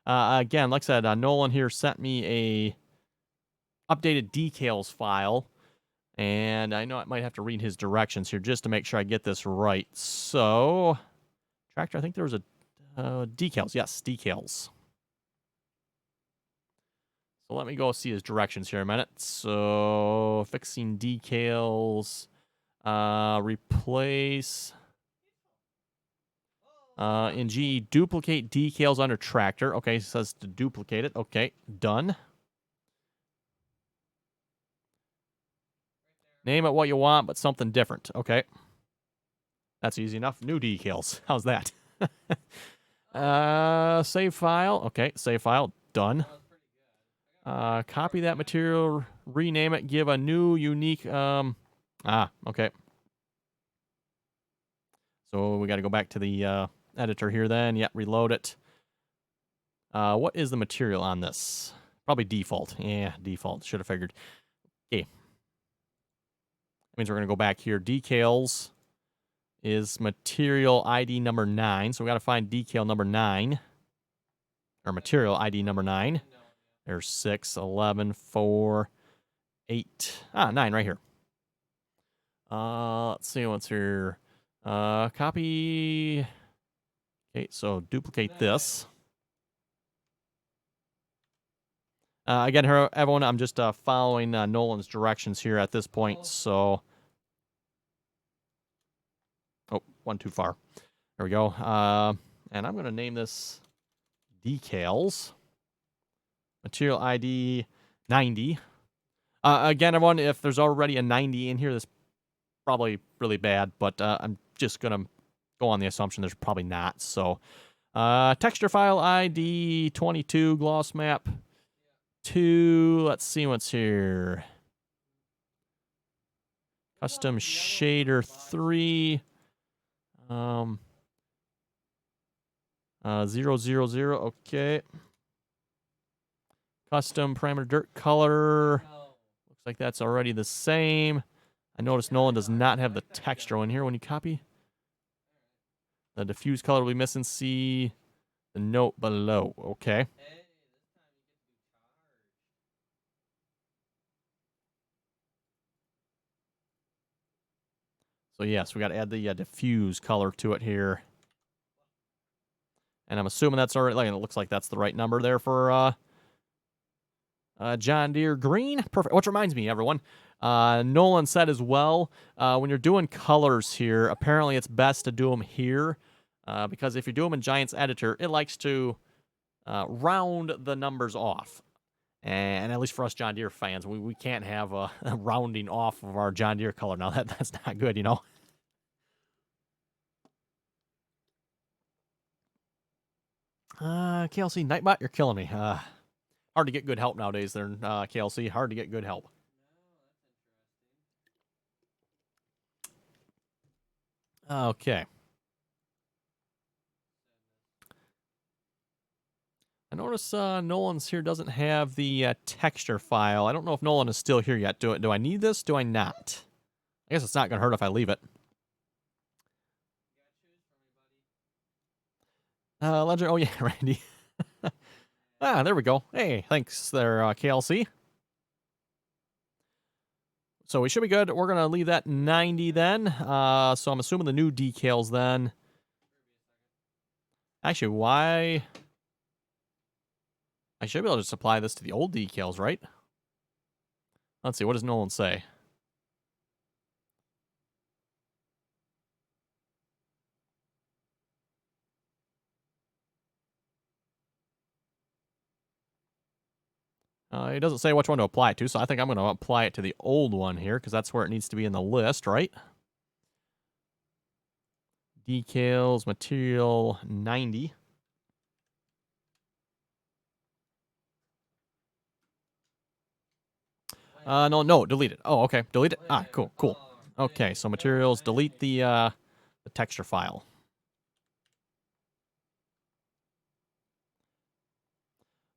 Again, like I said, Nolan here sent me a updated decals file. And I know I might have to read his directions here just to make sure I get this right. So, tractor, I think there was a decals. Yes, decals. So let me go see his directions here a minute. So, fixing decals, replace, in G, duplicate decals under tractor. Okay, it says to duplicate it. Okay, done. Name it what you want, but something different. Okay. That's easy enough. New decals. How's that? Save file. Okay, save file. Done. Copy that material, rename it, give a new unique... okay. So we got to go back to the editor here then. Yeah, reload it. What is the material on this? Probably default. Yeah, default. Should have figured. Okay. That means we're going to go back here. Decals is material ID number 9. So we got to find decal number 9. Or material ID number 9. There's 6, 11, 4, 8. 9 right here. Let's see what's here. Copy. Okay, so duplicate this. Again, here, everyone, I'm just following Nolan's directions here at this point, so... Oh, one too far. There we go. And I'm going to name this decals. Material ID 90. Again, everyone, if there's already a 90 in here, that's probably really bad, but I'm just going to go on the assumption there's probably not. So, texture file ID 22, gloss map 2. Let's see what's here. Custom shader 3. 000. Okay. Custom parameter dirt color. Looks like that's already the same. I noticed Nolan does not have the texture in here when you copy. The diffuse color will be missing. See the note below. Okay. So yes, we got to add the diffuse color to it here. And I'm assuming that's already, like, it looks like that's the right number there for John Deere green. Perfect. Which reminds me, everyone. Nolan said as well, when you're doing colors here, apparently it's best to do them here. Because if you do them in Giants Editor, it likes to round the numbers off. And at least for us John Deere fans, we can't have a rounding off of our John Deere color. Now, that's not good, you know? KLC, Nightbot, you're killing me. Hard to get good help nowadays there, KLC. Hard to get good help. Okay. I notice Nolan's here doesn't have the texture file. I don't know if Nolan is still here yet. Do I need this? Do I not? I guess it's not going to hurt if I leave it. Ledger. Oh, yeah, Randy. There we go. Hey, thanks there, KLC. So we should be good. We're going to leave that 90 then. So I'm assuming the new decals then. Actually, why? I should be able to supply this to the old decals, right? Let's see. What does Nolan say? He doesn't say which one to apply it to, so I think I'm going to apply it to the old one here, because that's where it needs to be in the list, right? Decals, material, 90. No, delete it. Oh, okay, delete it. Cool. Okay, so materials, delete the texture file.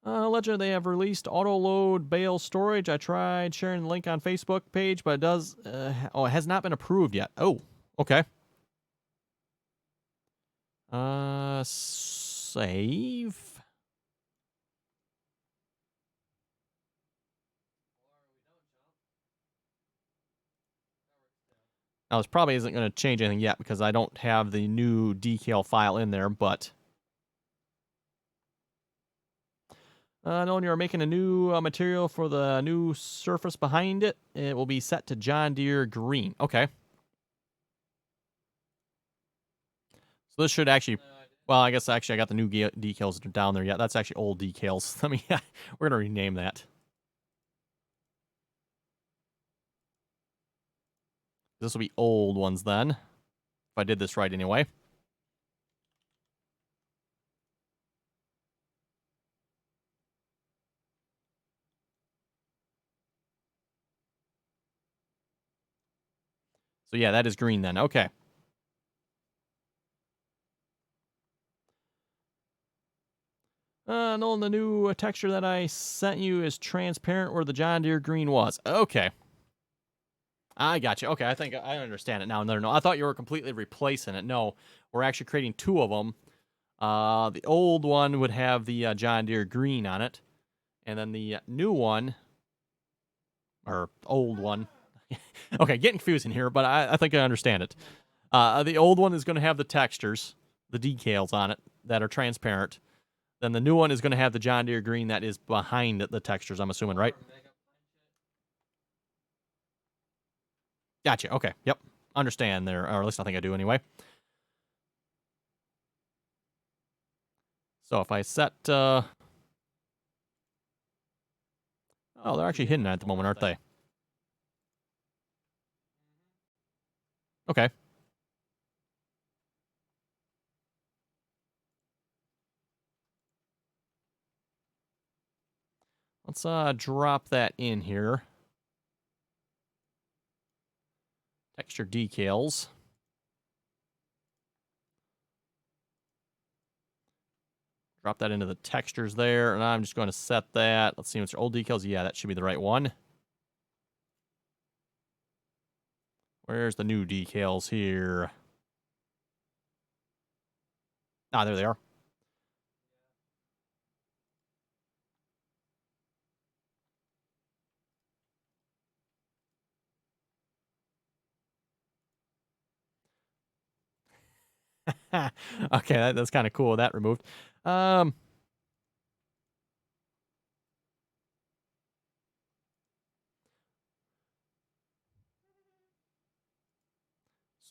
Legend, they have released auto-load bale storage. I tried sharing the link on Facebook page, but it does... it has not been approved yet. Oh, okay. Save. Now, this probably isn't going to change anything yet because I don't have the new decal file in there, but... Nolan, you're making a new material for the new surface behind it. It will be set to John Deere green. Okay. So this should actually... Well, I guess actually I got the new decals down there yet. That's actually old decals. We're going to rename that. This will be old ones then. If I did this right anyway. So yeah, that is green then. Okay. Nolan, the new texture that I sent you is transparent where the John Deere green was. Okay. I got you. Okay, I think I understand it now. No, I thought you were completely replacing it. No, we're actually creating two of them. The old one would have the John Deere green on it. And then the new one, or old one. Okay, getting confusing here, but I think I understand it. The old one is going to have the textures, the decals on it that are transparent. Then the new one is going to have the John Deere green that is behind the textures, I'm assuming, right? Gotcha. Okay. Yep. Understand there, or at least I think I do anyway. So if I set... Oh, they're actually hidden at the moment, aren't they? Okay. Let's drop that in here. Texture decals. Drop that into the textures there, and I'm just going to set that. Let's see what's your old decals. Yeah, that should be the right one. Where's the new decals here? Ah, there they are. Okay, that's kind of cool. That removed.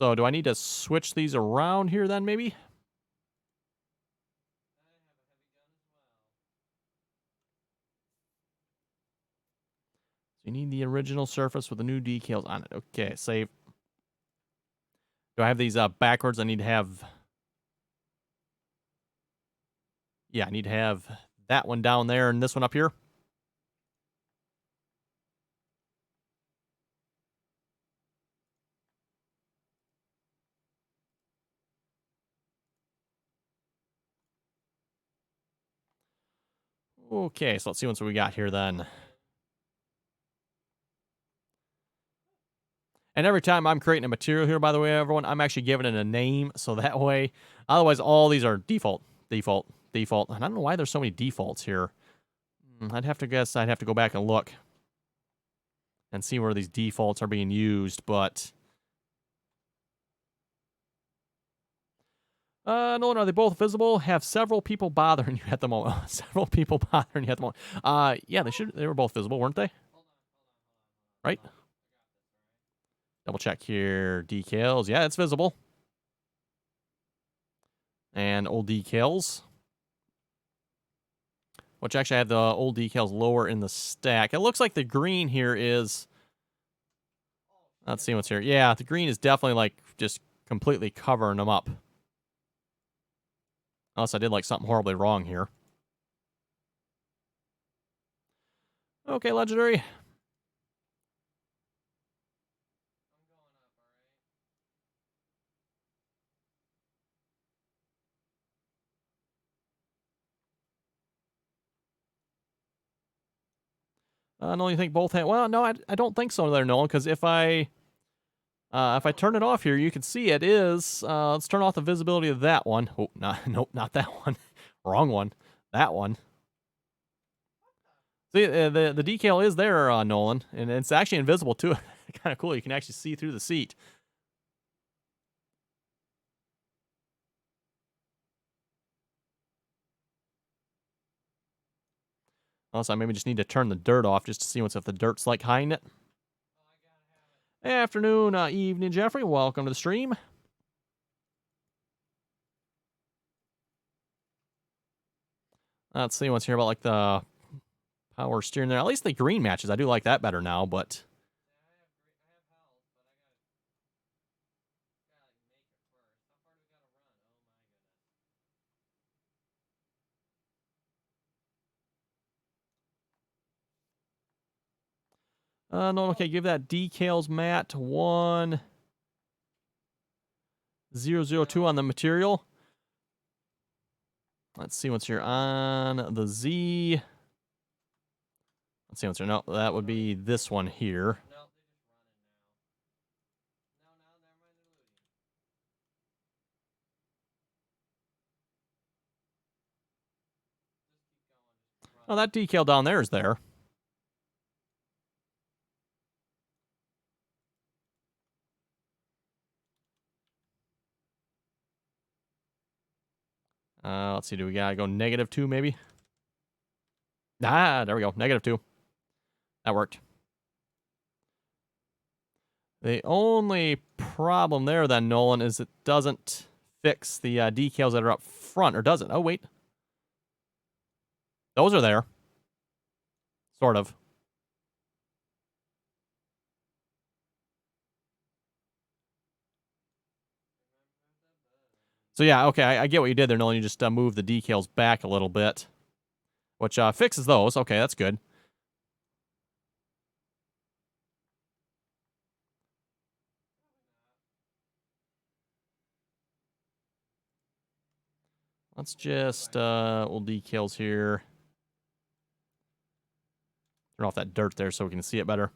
So do I need to switch these around here then, maybe? So you need the original surface with the new decals on it. Okay, save. Do I have these backwards? I need to have... Yeah, I need to have that one down there and this one up here. Okay, so let's see what we got here then. And every time I'm creating a material here, by the way, everyone, I'm actually giving it a name, so that way, otherwise all these are default. And I don't know why there's so many defaults here. I'd have to guess I'd have to go back and look and see where these defaults are being used, but... Nolan, are they both visible? Have several people bothering you at the moment. Several people bothering you at the moment. Yeah, they were both visible, weren't they? Right? Double check here. Decals. Yeah, it's visible. And old decals. Which actually I have the old decals lower in the stack. It looks like the green here is... Let's see what's here. Yeah, the green is definitely like just completely covering them up. Unless I did like something horribly wrong here. Okay, Legendary. No, you think both have... Well, no, I don't think so there, Nolan, because if I turn it off here, you can see it is... let's turn off the visibility of that one. Oh, nope, not that one. Wrong one. That one. See, the decal is there, Nolan, and it's actually invisible, too. Kind of cool. You can actually see through the seat. Also, I maybe just need to turn the dirt off just to see if the dirt's like hiding it. Afternoon, evening, Jeffrey. Welcome to the stream. Let's see what's here about like the power steering there. At least the green matches. I do like that better now, but... No, okay, give that decals mat 1002 on the material. Let's see what's here on the Z. Let's see what's here. No, that would be this one here. Oh, that decal down there is there. Let's see, do we gotta go -2 maybe? Ah, there we go, -2. That worked. The only problem there then, Nolan, is it doesn't fix the decals that are up front, or does it? Oh, wait. Those are there. Sort of. So yeah, okay, I get what you did there, Nolan. You just move the decals back a little bit, which fixes those. Okay, that's good. Let's just, we'll decals here. Turn off that dirt there so we can see it better.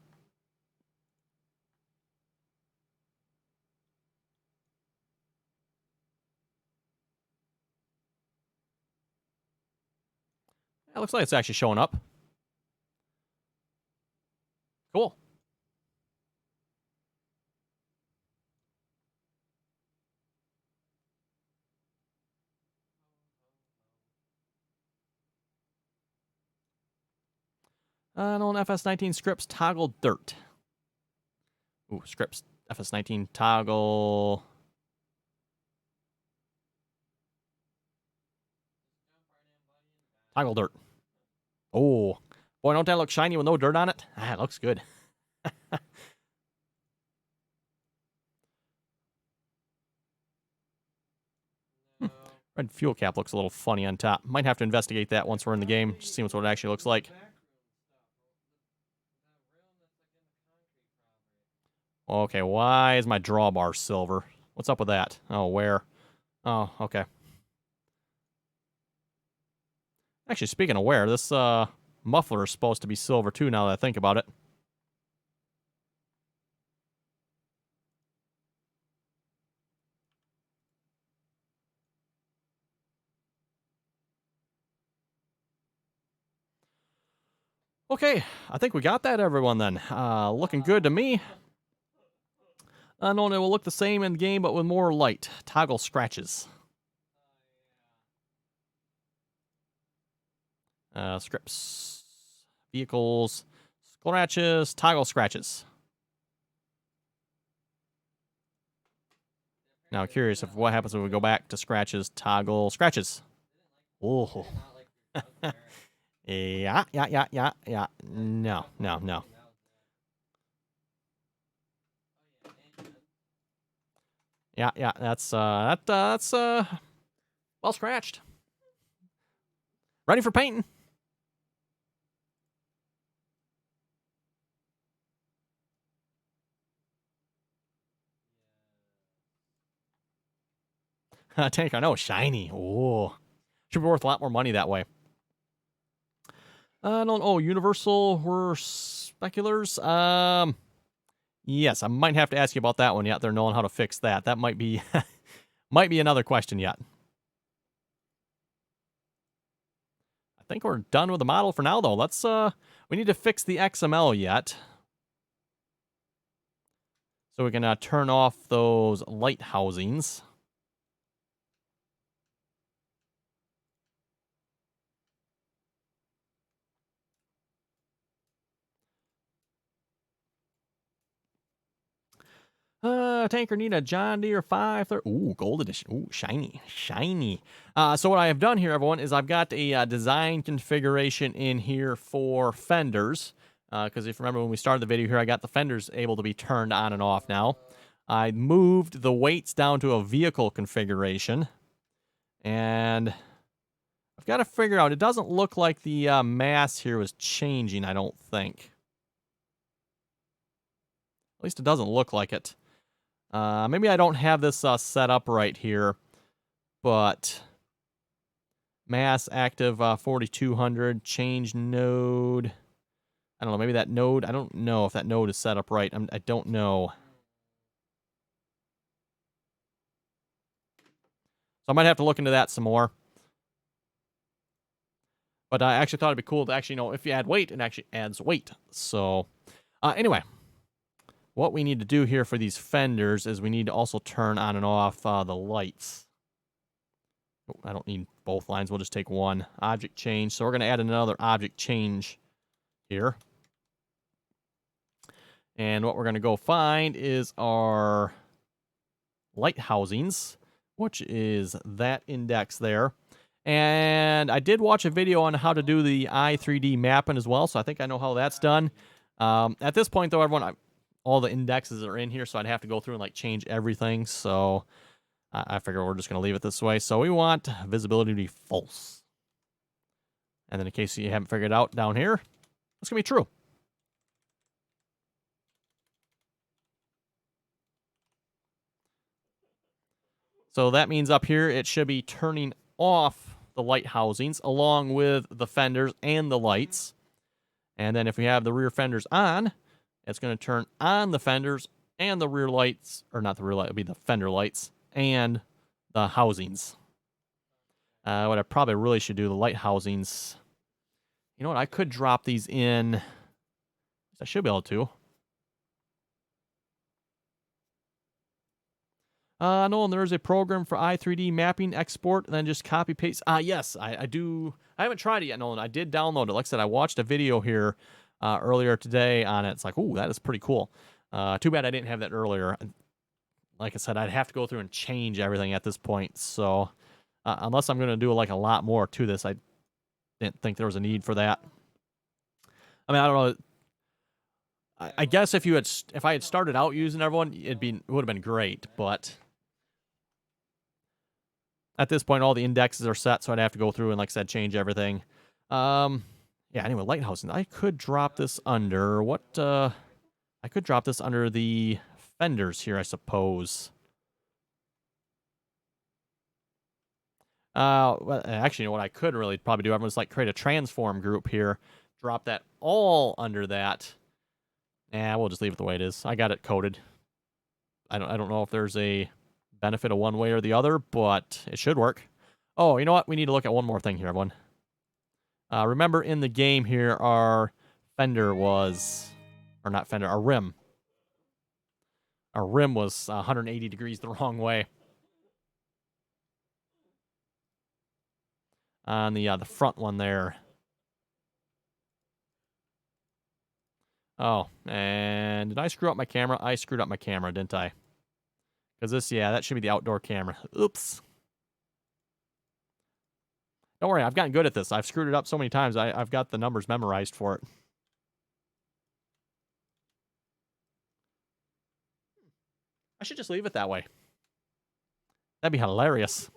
It looks like it's actually showing up. Cool. Nolan FS19 scripts toggle dirt. Ooh, scripts FS19 toggle. Toggle dirt. Oh, boy, don't that look shiny with no dirt on it? Ah, it looks good. Red fuel cap looks a little funny on top. Might have to investigate that once we're in the game, just see what it actually looks like. Okay, why is my drawbar silver? What's up with that? Oh, where? Oh, okay. Actually, speaking of where, this muffler is supposed to be silver too, now that I think about it. Okay, I think we got that, everyone, then. Looking good to me. No, it will look the same in the game, but with more light. Toggle scratches. Scripts. Vehicles. Scratches. Toggle scratches. Now, curious of what happens when we go back to scratches. Toggle scratches. Oh. Yeah. No. Yeah, that's well scratched. Ready for painting. Tank, I know, shiny. Oh, should be worth a lot more money that way. I don't. Oh, Universal were speculars. Yes, I might have to ask you about that one yet. They're knowing how to fix that. That might be might be another question yet. I think we're done with the model for now, though. Let's we need to fix the XML yet, so we can turn off those light housings. Tanker need a John Deere 530. Ooh, gold edition. Ooh, shiny. So what I have done here, everyone, is I've got a design configuration in here for fenders. Because if you remember when we started the video here, I got the fenders able to be turned on and off now. I moved the weights down to a vehicle configuration. And I've got to figure out, it doesn't look like the mass here was changing, I don't think. At least it doesn't look like it. Maybe I don't have this set up right here, but mass active 4200, change node. I don't know, maybe that node, I don't know if that node is set up right. I don't know. So I might have to look into that some more. But I actually thought it'd be cool to actually know if you add weight, it actually adds weight. So anyway. What we need to do here for these fenders is we need to also turn on and off the lights. Oh, I don't need both lines. We'll just take one. Object change. So we're going to add another object change here. And what we're going to go find is our light housings, which is that index there. And I did watch a video on how to do the i3D mapping as well, so I think I know how that's done. At this point, though, everyone, all the indexes are in here, so I'd have to go through and like change everything. So I figure we're just going to leave it this way. So we want visibility to be false. And then in case you haven't figured it out down here, it's going to be true. So that means up here it should be turning off the light housings along with the fenders and the lights. And then if we have the rear fenders on, it's going to turn on the fenders and the rear lights, or not the rear light, it'll be the fender lights and the housings. What I probably really should do, the light housings. You know what? I could drop these in. I should be able to. No, and there's a program for i3D mapping export, and then just copy paste. Yes, I do. I haven't tried it yet, Nolan. I did download it. Like I said, I watched a video here earlier today on it. It's like, ooh, that is pretty cool. Too bad I didn't have that earlier. Like I said, I'd have to go through and change everything at this point. So unless I'm going to do like a lot more to this, I didn't think there was a need for that. I mean, I don't know. I guess if I had started out using everyone, it would have been great. But at this point, all the indexes are set, so I'd have to go through and, like I said, change everything. Yeah. Anyway, lighthouse. I could drop this under what? I could drop this under the fenders here, I suppose. Well, actually, you know what I could really probably do? I'm just like create a transform group here, drop that all under that. We'll just leave it the way it is. I got it coded. I don't know if there's a benefit of one way or the other, but it should work. Oh, you know what? We need to look at one more thing here, everyone. Remember in the game here, our fender was, or not fender, our rim. Our rim was 180 degrees the wrong way. On the front one there. Oh, and did I screw up my camera? I screwed up my camera, didn't I? Because that should be the outdoor camera. Oops. Don't worry, I've gotten good at this. I've screwed it up so many times, I've got the numbers memorized for it. I should just leave it that way. That'd be hilarious.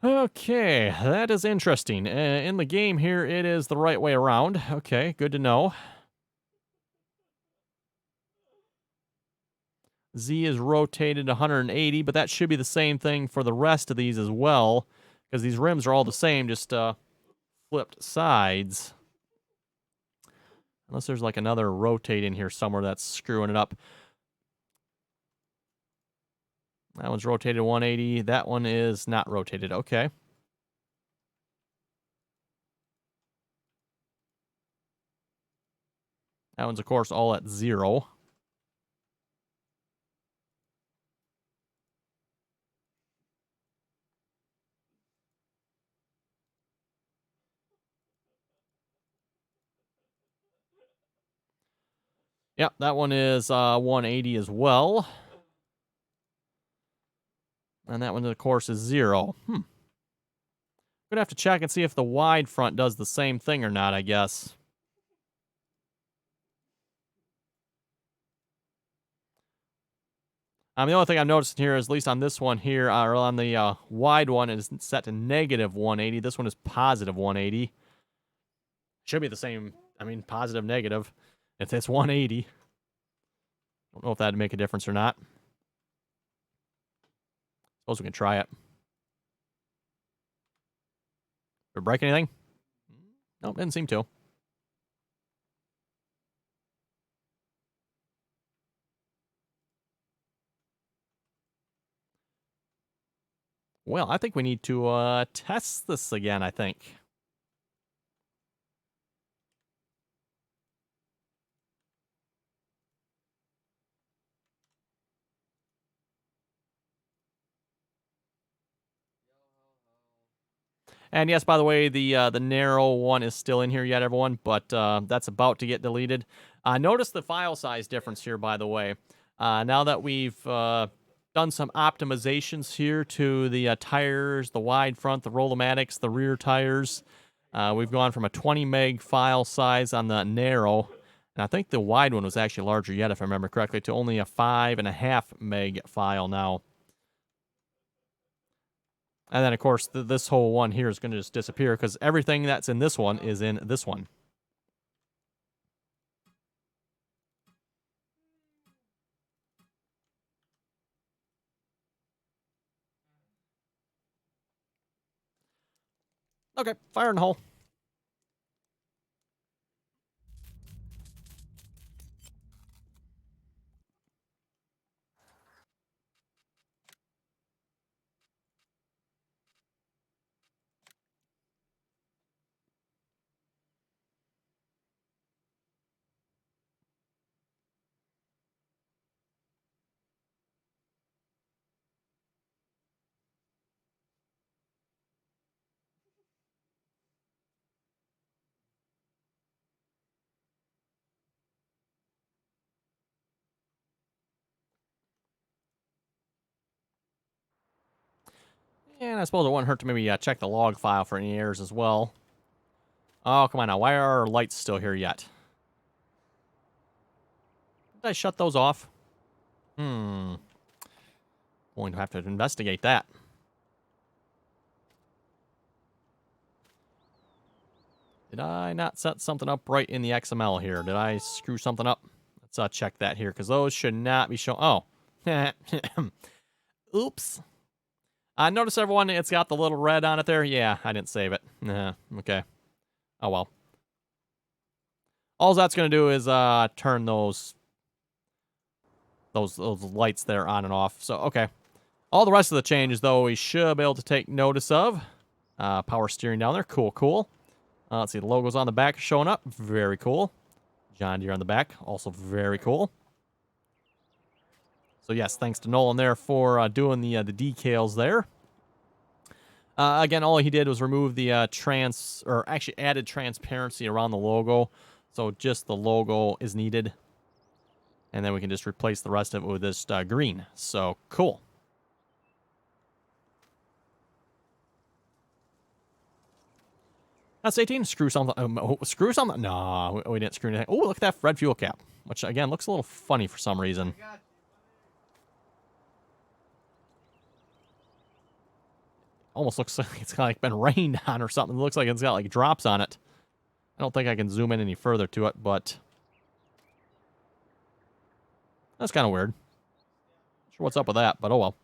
Okay, that is interesting. In the game here, it is the right way around. Okay, good to know. Z is rotated 180, but that should be the same thing for the rest of these as well, because these rims are all the same, just flipped sides. Unless there's like another rotate in here somewhere that's screwing it up. That one's rotated 180. That one is not rotated. Okay. That one's, of course, all at 0. Yep, that one is 180 as well. And that one, of course, is 0. Gonna have to check and see if the wide front does the same thing or not, I guess. The only thing I'm noticing here is, at least on this one here, or on the wide one, is set to negative 180. This one is positive 180. Should be the same. I mean, positive, negative. It's 180. Don't know if that'd make a difference or not. Suppose we can try it. Did it break anything? Nope, didn't seem to. Well, I think we need to test this again, I think. And yes, by the way, the narrow one is still in here yet, everyone, but that's about to get deleted. Notice the file size difference here, by the way. Now that we've done some optimizations here to the tires, the wide front, the Roll-O-Matics, the rear tires, we've gone from a 20 meg file size on the narrow, and I think the wide one was actually larger yet, if I remember correctly, to only a 5.5 meg file now. And then, of course, this whole one here is going to just disappear because everything that's in this one is in this one. Okay, fire in the hole. And I suppose it wouldn't hurt to maybe check the log file for any errors as well. Oh, come on now. Why are our lights still here yet? Did I shut those off? Going to have to investigate that. Did I not set something up right in the XML here? Did I screw something up? Let's check that here, because those should not be shown. Oh. Oops. Notice, everyone, it's got the little red on it there. Yeah, I didn't save it. Okay. Oh, well. All that's going to do is turn those lights there on and off. So, okay. All the rest of the changes, though, we should be able to take notice of. Power steering down there. Cool, cool. Let's see. The logo's on the back showing up. Very cool. John Deere on the back. Also very cool. So, yes, thanks to Nolan there for doing the decals there. Again, all he did was remove the actually added transparency around the logo. So just the logo is needed. And then we can just replace the rest of it with this green. So, cool. That's 18. Screw something. Screw something? No, we didn't screw anything. Oh, look at that red fuel cap. Which, again, looks a little funny for some reason. Almost looks like it's kind of like been rained on or something. It looks like it's got like drops on it. I don't think I can zoom in any further to it, but that's kind of weird. Not sure what's up with that, but oh well.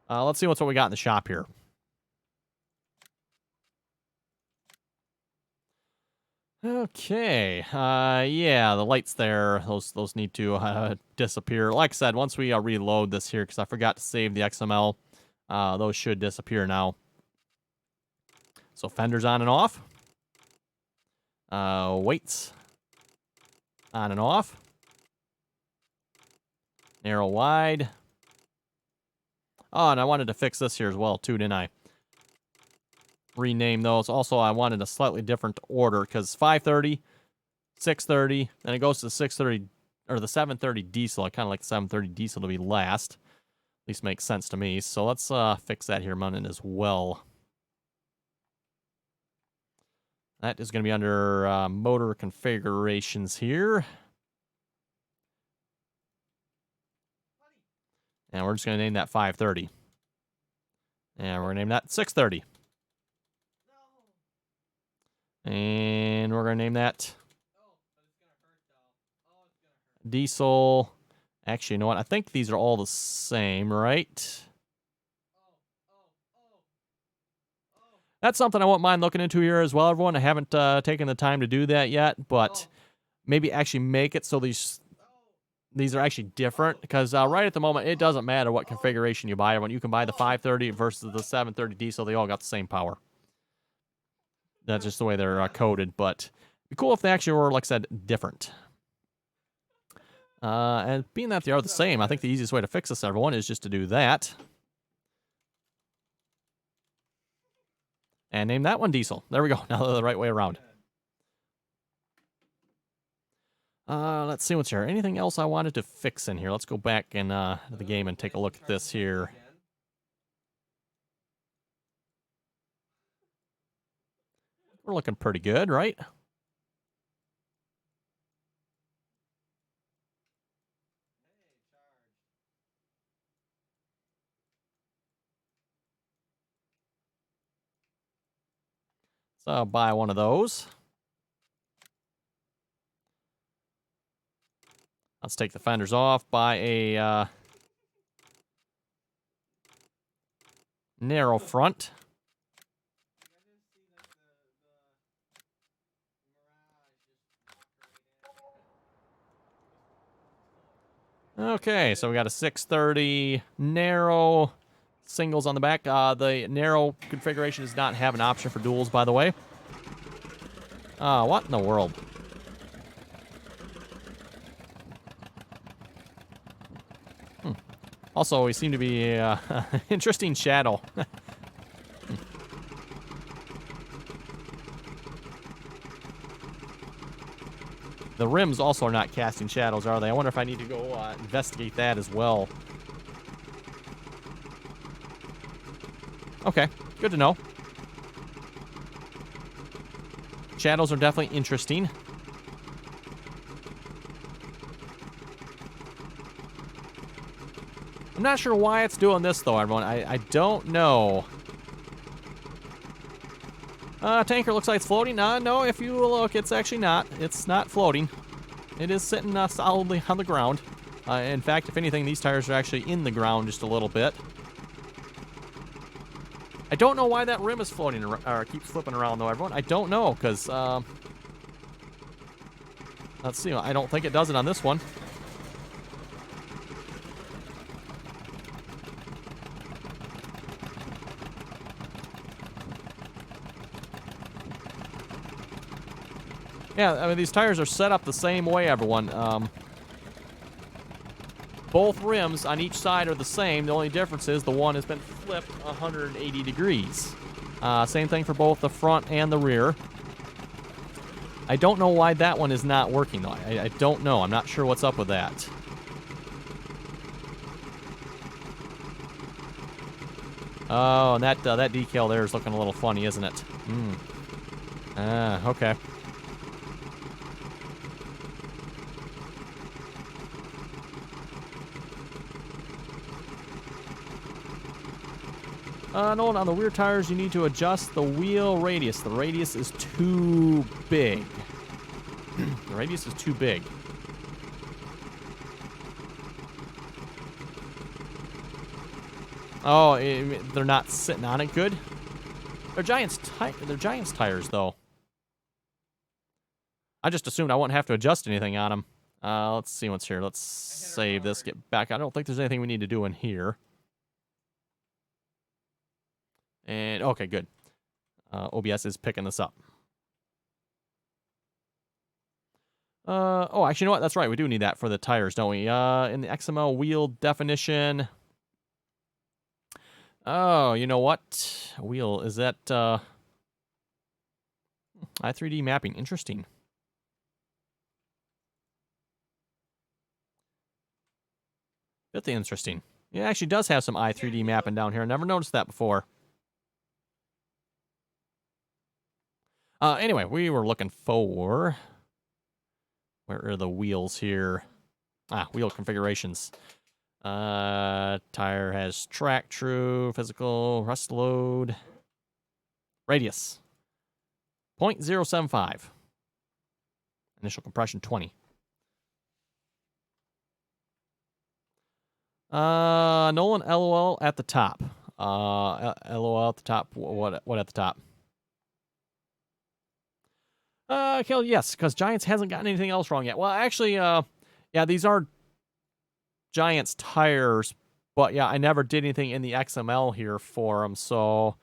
Let's see what we got in the shop here. Okay. Yeah, the lights there, those need to disappear. Like I said, once we reload this here, because I forgot to save the XML, those should disappear now. So fenders on and off. Weights on and off. Narrow wide. Oh, and I wanted to fix this here as well too, didn't I? Rename those. Also, I wanted a slightly different order because 530, 630, then it goes to the 630 or the 730 diesel. I kind of like the 730 diesel to be last. At least makes sense to me. So let's fix that here a minute as well. That is going to be under motor configurations here. And we're just going to name that 530. And we're going to name that 630. And we're going to name that diesel. Actually, you know what? I think these are all the same, right? That's something I won't mind looking into here as well, everyone. I haven't taken the time to do that yet, but maybe actually make it so these are actually different, because right at the moment, it doesn't matter what configuration you buy. Everyone, you can buy the 530 versus the 730 diesel. They all got the same power. That's just the way they're coded, but it'd be cool if they actually were, like I said, different. And being that they are the same, I think the easiest way to fix this, everyone, is just to do that. And name that one diesel. There we go. Now they're the right way around. Let's see what's here. Anything else I wanted to fix in here? Let's go back in to the game and take a look at this here. We're looking pretty good, right? So I'll buy one of those. Let's take the fenders off, buy a narrow front. Okay, so we got a 630 narrow, singles on the back. The narrow configuration does not have an option for duals, by the way. What in the world? Also, we seem to be interesting shadow. The rims also are not casting shadows, are they? I wonder if I need to go investigate that as well. Okay, good to know. Shadows are definitely interesting. I'm not sure why it's doing this, though, everyone. I don't know. Tanker looks like it's floating. No, if you look, it's actually not. It's not floating. It is sitting solidly on the ground. In fact, if anything, these tires are actually in the ground just a little bit. I don't know why that rim is floating or keeps flipping around, though, everyone. I don't know, because, let's see. I don't think it does it on this one. Yeah, I mean, these tires are set up the same way, everyone. Both rims on each side are the same. The only difference is the one has been flipped 180 degrees. Same thing for both the front and the rear. I don't know why that one is not working, though. I don't know. I'm not sure what's up with that. Oh, and that decal there is looking a little funny, isn't it? Okay. Nolan, on the rear tires, you need to adjust the wheel radius. The radius is too big. The radius is too big. Oh, they're not sitting on it good? They're Giants tires, though. I just assumed I wouldn't have to adjust anything on them. Let's see what's here. Let's save this, get back. I don't think there's anything we need to do in here. And, okay, good. OBS is picking this up. Oh, actually, you know what? That's right. We do need that for the tires, don't we? In the XML wheel definition. Oh, you know what? Wheel, is that, i3D mapping. Interesting. That's interesting. It actually does have some i3D mapping down here. I never noticed that before. Anyway, we were looking for... Where are the wheels here? Wheel configurations. Tire has track, true, physical, rust load. Radius. 0.075. Initial compression, 20. Nolan, LOL at the top. LOL at the top. What at the top? Kel, yes, because Giants hasn't gotten anything else wrong yet. Well, actually, yeah, these are Giants tires, but yeah, I never did anything in the XML here for them, so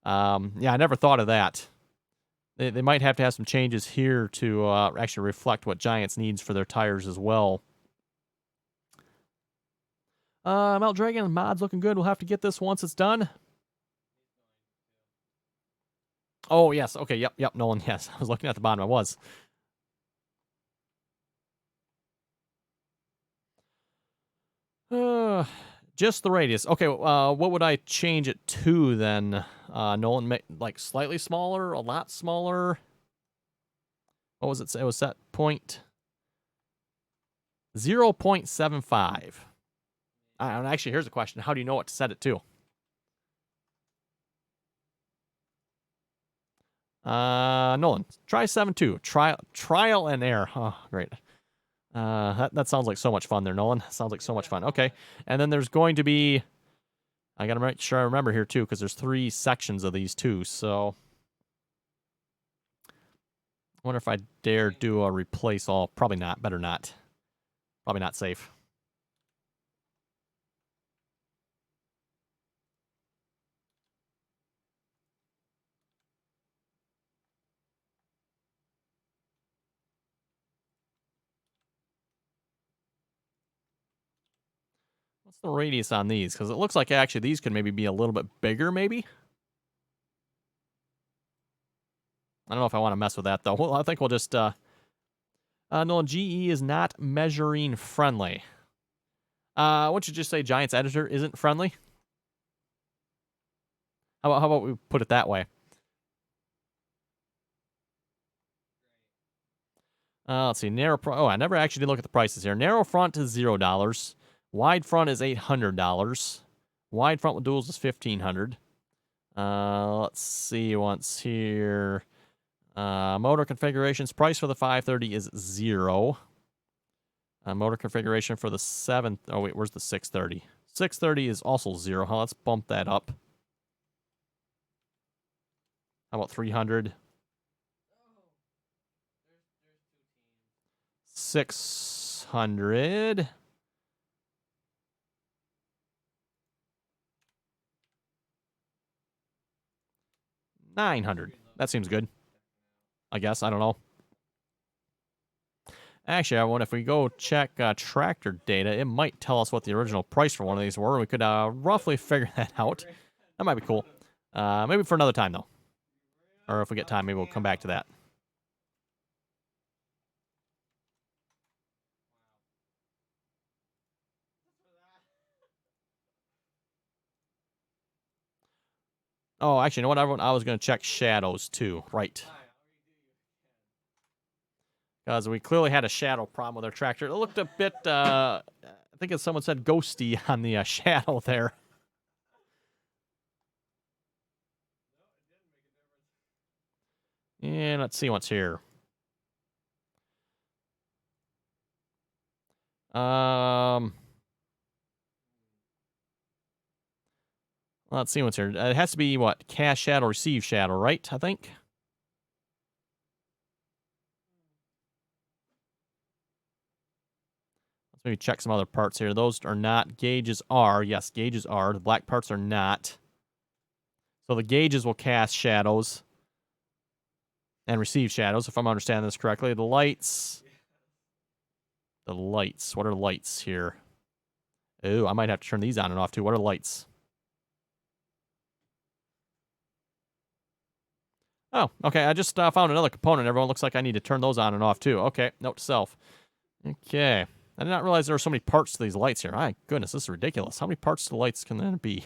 yeah, I never thought of that. They might have to have some changes here to actually reflect what Giants needs for their tires as well. Melt Dragon mod's looking good. We'll have to get this once it's done. Oh, yes. Okay, yep, Nolan, yes. I was looking at the bottom. I was. Just the radius. Okay, what would I change it to then? Nolan, like slightly smaller, a lot smaller? What was it? It was set 0.75. Actually, here's a question. How do you know what to set it to? Nolan, try 7.2. Trial and error. Oh, great. That sounds like so much fun there, Nolan. Sounds like so much fun. Okay, and then there's going to be... I gotta make sure I remember here, too, because there's 3 sections of these, too, so... I wonder if I dare do a replace all. Probably not. Better not. Probably not safe. What's the radius on these? Because it looks like actually these could maybe be a little bit bigger, maybe? I don't know if I want to mess with that, though. Well, I think we'll just... No, GE is not measuring friendly. What should you just say Giants editor isn't friendly? How about we put it that way? Let's see. Oh, I never actually did look at the prices here. Narrow front is $0. Wide front is $800. Wide front with duals is $1,500. Let's see once here. Motor configurations. Price for the 530 is 0. Motor configuration for the 7. Oh wait, where's the 630? 630 is also 0. Huh, let's bump that up. How about 300? 600. 900. That seems good. I guess. I don't know. Actually, I wonder if we go check tractor data, it might tell us what the original price for one of these were. We could roughly figure that out. That might be cool. Maybe for another time, though. Or if we get time, maybe we'll come back to that. Oh, actually, you know what, everyone? I was going to check shadows, too. Right. Because we clearly had a shadow problem with our tractor. It looked a bit, I think as someone said, ghosty on the shadow there. And let's see what's here. Let's see what's here. It has to be, what, cast shadow, receive shadow, right? I think. Let's maybe check some other parts here. Those are not. Gauges are. Yes, gauges are. The black parts are not. So the gauges will cast shadows and receive shadows, if I'm understanding this correctly. The lights. The lights. What are lights here? Ooh, I might have to turn these on and off, too. What are lights? Oh, okay. I just found another component. Everyone looks like I need to turn those on and off, too. Okay. Note to self. Okay. I did not realize there were so many parts to these lights here. My goodness, this is ridiculous. How many parts to the lights can there be?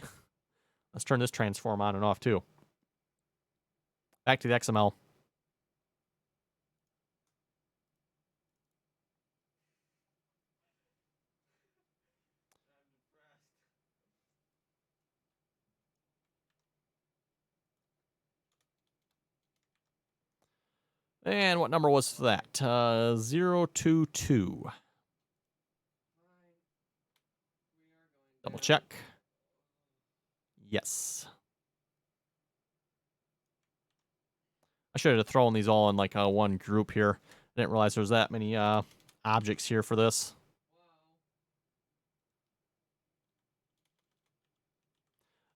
Let's turn this transform on and off, too. Back to the XML. And what number was that? 022. Double check. Yes. I should have thrown these all in like one group here. I didn't realize there was that many objects here for this.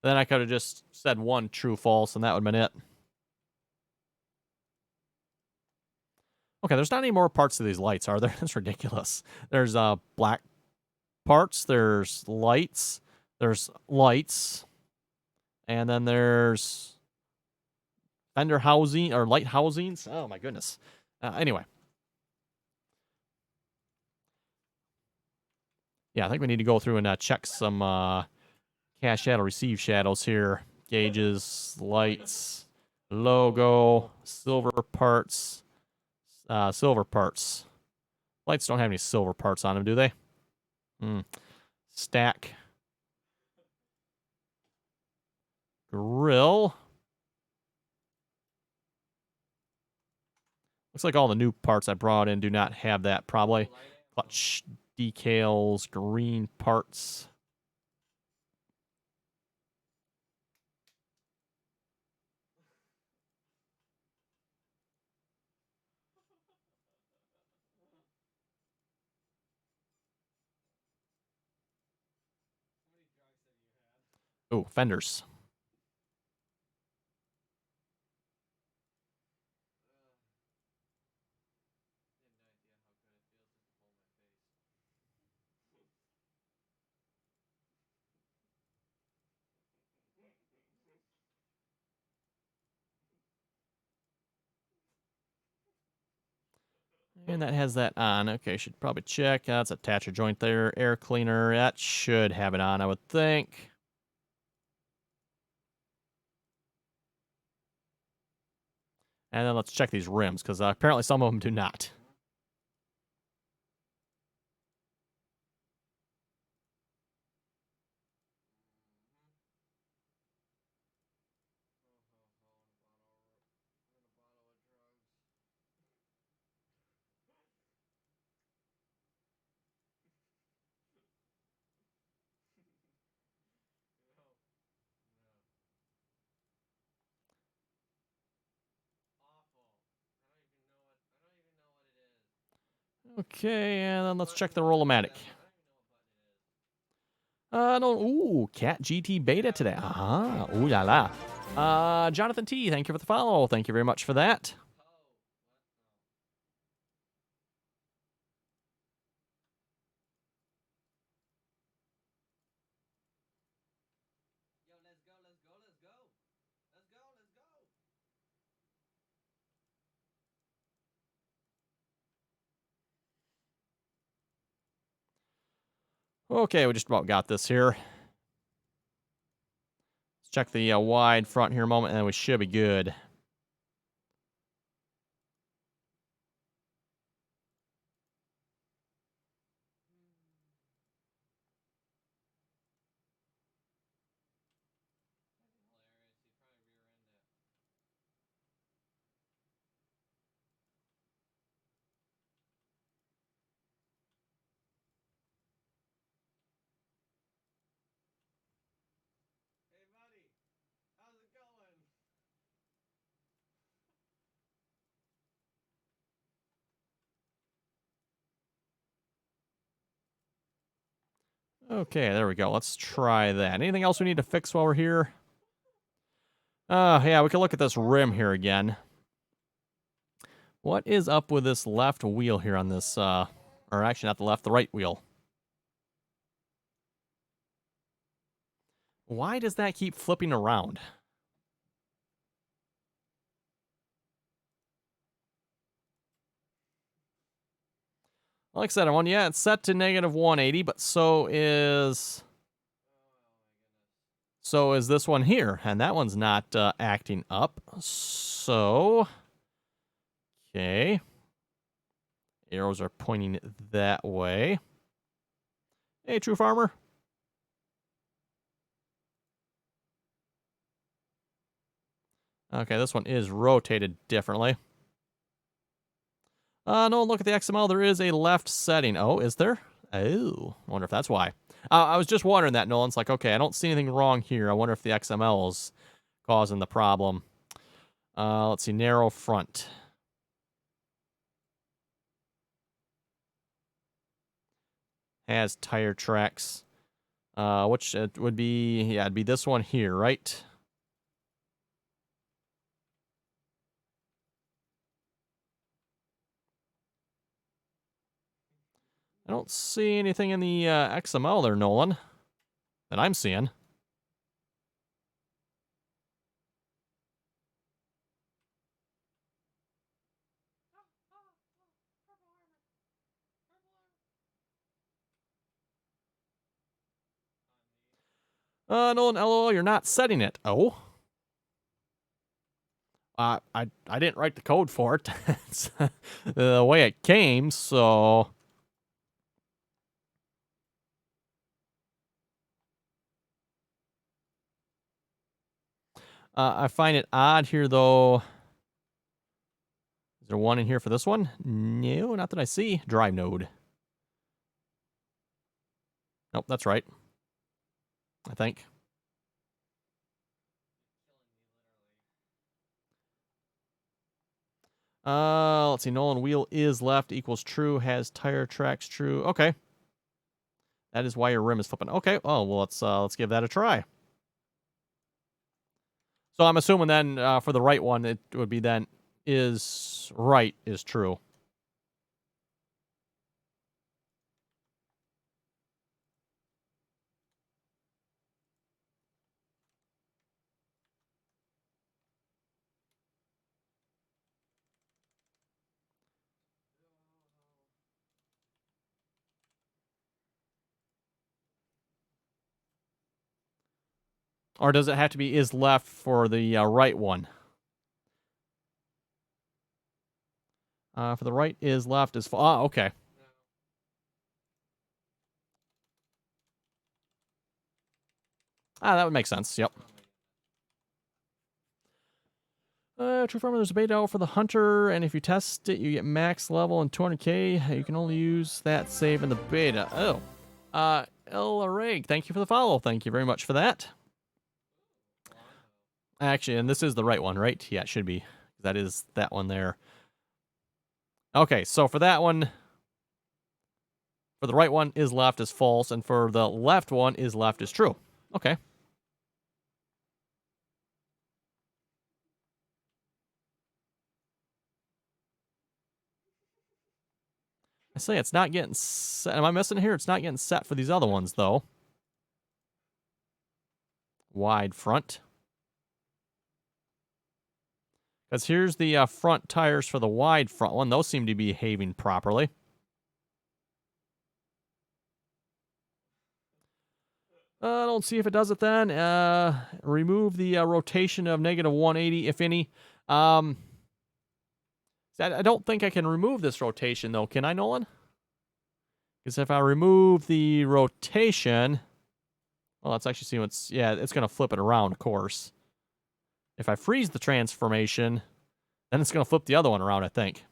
Then I could have just said one true false, and that would have been it. Okay, there's not any more parts to these lights, are there? That's ridiculous. There's black parts, there's lights, and then there's fender housing, or light housings. Oh, my goodness. Anyway. Yeah, I think we need to go through and check some cast shadow, receive shadows here. Gauges, lights, logo, silver parts. Silver parts. Lights don't have any silver parts on them, do they? Stack. Grill. Looks like all the new parts I brought in do not have that, probably. Clutch decals, green parts. Oh, fenders. And that has that on. Okay, should probably check. That's attacher joint there. Air cleaner. That should have it on, I would think. And then let's check these rims, because apparently some of them do not. Okay, and then let's check the Roll-O-Matic. No, ooh, Cat GT Beta today. Ooh la la. Jonathan T, thank you for the follow. Thank you very much for that. Okay, we just about got this here. Let's check the wide front here a moment, and then we should be good. Okay, there we go. Let's try that. Anything else we need to fix while we're here? Yeah, we can look at this rim here again. What is up with this left wheel here on this, or actually not the left, the right wheel? Why does that keep flipping around? Like I said, it's set to negative 180, but so is this one here, and that one's not acting up. So, okay, arrows are pointing that way. Hey, True Farmer. Okay, this one is rotated differently. No, look at the XML. There is a left setting. Oh, is there? Oh, I wonder if that's why. I was just wondering that, Nolan. It's like, okay, I don't see anything wrong here. I wonder if the XML is causing the problem. Let's see, narrow front. Has tire tracks. Which it would be, yeah, it'd be this one here, right? I don't see anything in the XML there, Nolan, that I'm seeing. Nolan, LOL, you're not setting it. Oh? I didn't write the code for it. It's the way it came, so... I find it odd here, though. Is there one in here for this one? No, not that I see. Drive node. Nope, that's right. I think. Let's see. Nolan wheel is left equals true. Has tire tracks true. Okay. That is why your rim is flipping. Okay. Oh well, let's give that a try. So I'm assuming then for the right one, it would be then is right is true. Or does it have to be is left for the right one? For the right is left is full. Ah, okay. Ah, that would make sense. Yep. True Farmer, there's a beta out for the Hunter, and if you test it, you get max level and 200k. You can only use that save in the beta. Oh. El Areg, thank you for the follow. Thank you very much for that. Actually, and this is the right one, right? Yeah, it should be. That is that one there. Okay, so for that one, for the right one is left is false, and for the left one is left is true. Okay. I say it's not getting set. Am I missing here? It's not getting set for these other ones, though. Wide front. Because here's the front tires for the wide front one. Those seem to be behaving properly. I don't see if it does it then. Remove the rotation of negative 180, if any. I don't think I can remove this rotation, though. Can I, Nolan? Because if I remove the rotation... Well, let's actually see what's... Yeah, it's going to flip it around, of course. If I freeze the transformation, then it's going to flip the other one around, I think.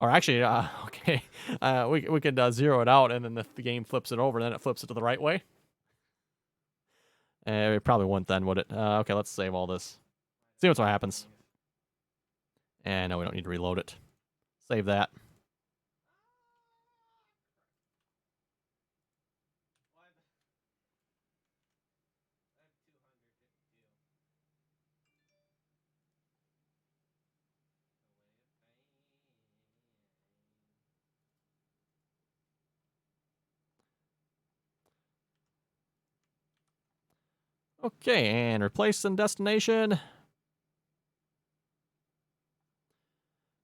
Or actually, okay, we could zero it out, and then if the game flips it over, then it flips it to the right way. It probably wouldn't then, would it? Okay, let's save all this. See what happens. And no, we don't need to reload it. Save that. Okay, and replace in destination.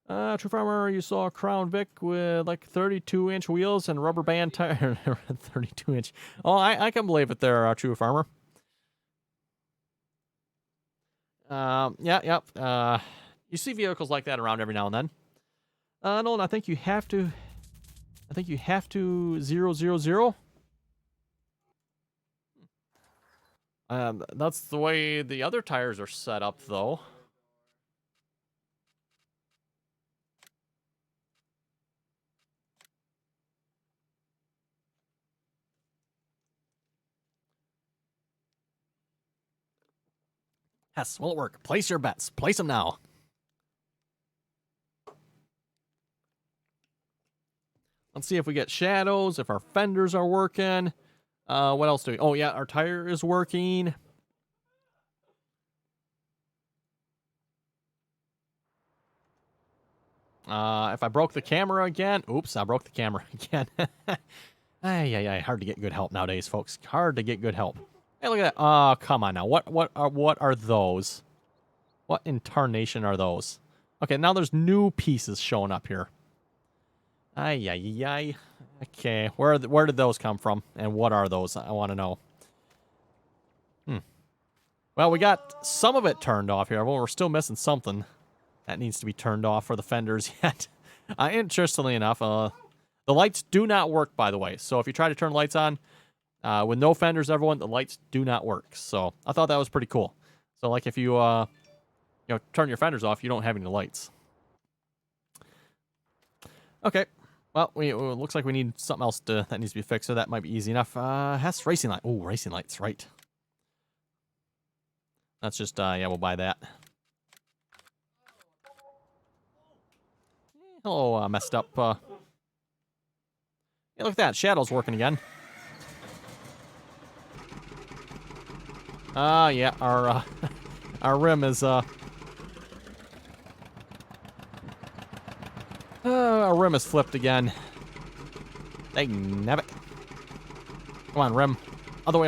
True Farmer, you saw a Crown Vic with like 32-inch wheels and rubber band tire. 32-inch. Oh, I can believe it there, True Farmer. Yeah. You see vehicles like that around every now and then. Nolan, I think you have to 000. That's the way the other tires are set up, though. Yes, will it work? Place your bets. Place them now. Let's see if we get shadows, if our fenders are working. What else do we... Oh, yeah, our tire is working. If I broke the camera again... Oops, I broke the camera again. Hard to get good help nowadays, folks. Hard to get good help. Hey, look at that. Oh, come on now. What are those? What in tarnation are those? Okay, now there's new pieces showing up here. Okay, where did those come from? And what are those? I want to know. Well, we got some of it turned off here. Well, we're still missing something that needs to be turned off for the fenders yet. Interestingly enough, the lights do not work, by the way. So if you try to turn lights on, with no fenders, everyone, the lights do not work. So I thought that was pretty cool. So like if you, turn your fenders off, you don't have any lights. Okay. Well, it looks like we need something else that needs to be fixed, so that might be easy enough. Has racing light. Oh, racing lights, right. That's just, we'll buy that. Hello, messed up. Yeah, look at that. Shadow's working again. Yeah, our rim is, our rim is flipped again. Dang nabbit. Come on, rim. Other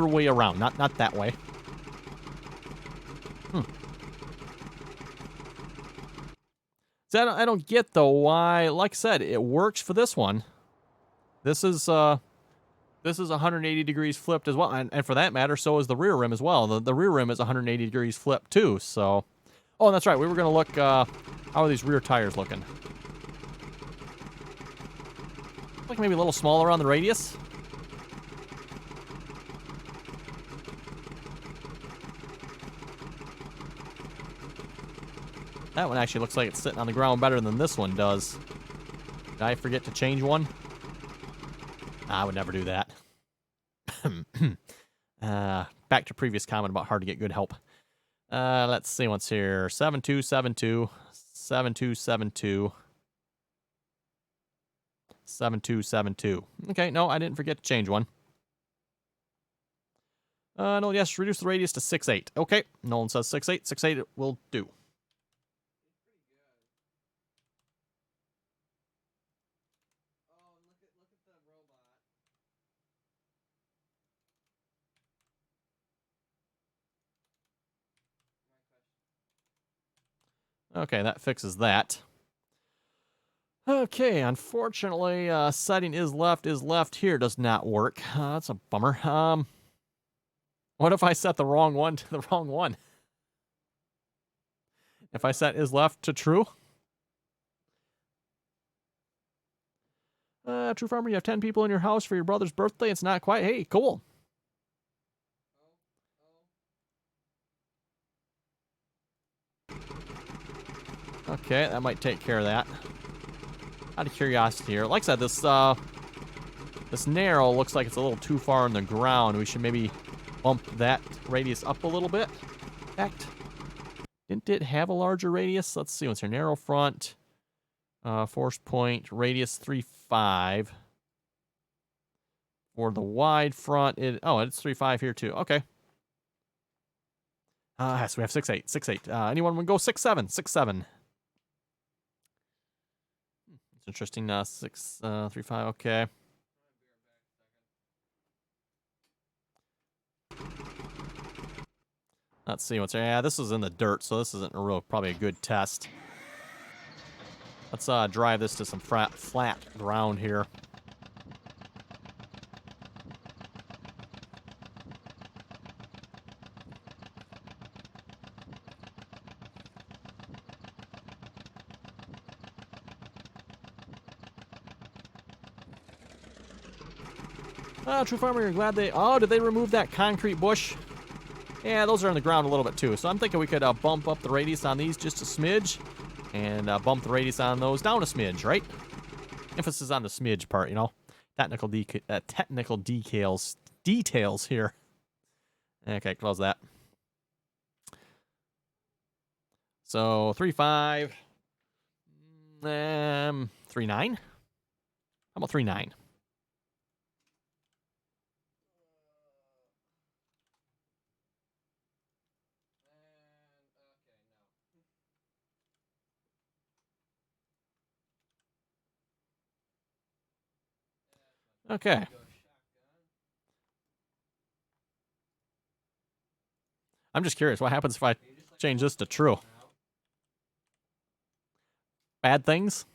way around. Not that way. So I don't get, though, why... Like I said, it works for this one. This is 180 degrees flipped as well. And for that matter, so is the rear rim as well. The rear rim is 180 degrees flipped, too. So Oh, that's right. We were going to look, how are these rear tires looking? Like maybe a little smaller on the radius. That one actually looks like it's sitting on the ground better than this one does. Did I forget to change one? I would never do that. Back to previous comment about hard to get good help. Let's see what's here. 7272, 7272, 7272. Okay, no, I didn't forget to change one. No, yes, reduce the radius to 6.8. Okay, Nolan says 6.8. 6.8 will do. Okay, that fixes that. Okay, unfortunately, setting is left here does not work. That's a bummer. What if I set the wrong one to the wrong one? If I set is left to true? True Farmer, you have 10 people in your house for your brother's birthday. It's not quite. Hey, cool. Okay, that might take care of that. Out of curiosity here. Like I said, this narrow looks like it's a little too far in the ground. We should maybe bump that radius up a little bit. In fact, didn't it have a larger radius? Let's see what's here. Narrow front, force point, radius 3.5. For the wide front, it's 3.5 here too. Okay. So we have 6.8. 6.8. Anyone want to go 6.7? 6.7. It's interesting. 3.5. Okay. Let's see what's here. Yeah, this is in the dirt, so this isn't probably a good test. Let's drive this to some flat ground here. True Farmer, you're glad they... Oh, did they remove that concrete bush? Yeah, those are on the ground a little bit too. So I'm thinking we could bump up the radius on these just a smidge. And bump the radius on those down a smidge, right? Emphasis on the smidge part, you know? Technical details here. Okay, close that. So 3.5. 3.9? How about 3.9? Okay. I'm just curious, what happens if I change this to true? Bad things?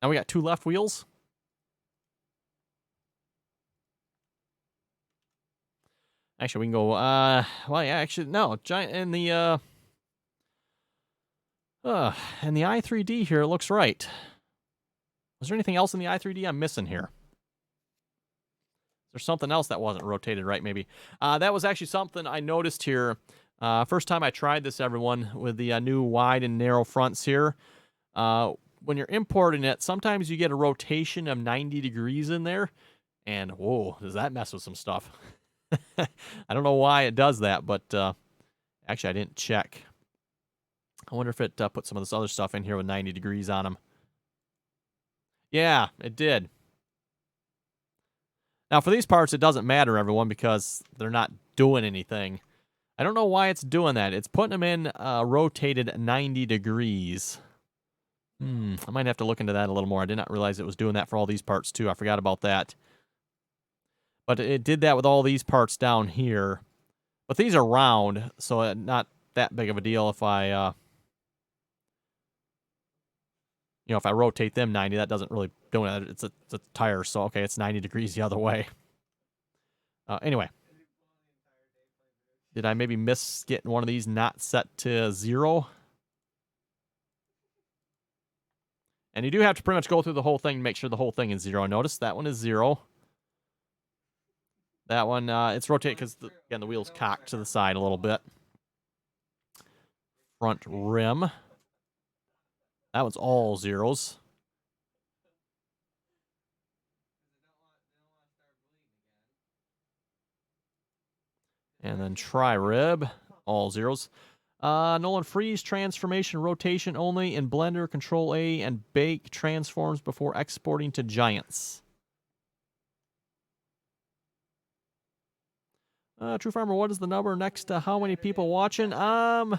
Now we got 2 left wheels? Actually, we can go, well, yeah, actually, no. Giant in the i3D here, it looks right. Was there anything else in the i3D I'm missing here? There's something else that wasn't rotated right, maybe. That was actually something I noticed here. First time I tried this, everyone, with the new wide and narrow fronts here. When you're importing it, sometimes you get a rotation of 90 degrees in there. And, whoa, does that mess with some stuff? I don't know why it does that, but actually I didn't check. I wonder if it put some of this other stuff in here with 90 degrees on them. Yeah, it did. Now, for these parts, it doesn't matter, everyone, because they're not doing anything. I don't know why it's doing that. It's putting them in rotated 90 degrees. I might have to look into that a little more. I did not realize it was doing that for all these parts, too. I forgot about that. But it did that with all these parts down here. But these are round, so not that big of a deal if I... if I rotate them 90, that doesn't really do it. It's a tire, so okay, it's 90 degrees the other way. Anyway. Did I maybe miss getting one of these not set to 0? And you do have to pretty much go through the whole thing to make sure the whole thing is 0. Notice that one is 0. That one, it's rotated because, again, the wheel's cocked to the side a little bit. Front rim. That one's all 0s. And then tri-rib, all 0s. Nolan, freeze, transformation, rotation only in Blender, Control A, and bake transforms before exporting to Giants. True Farmer, what is the number next to how many people watching? I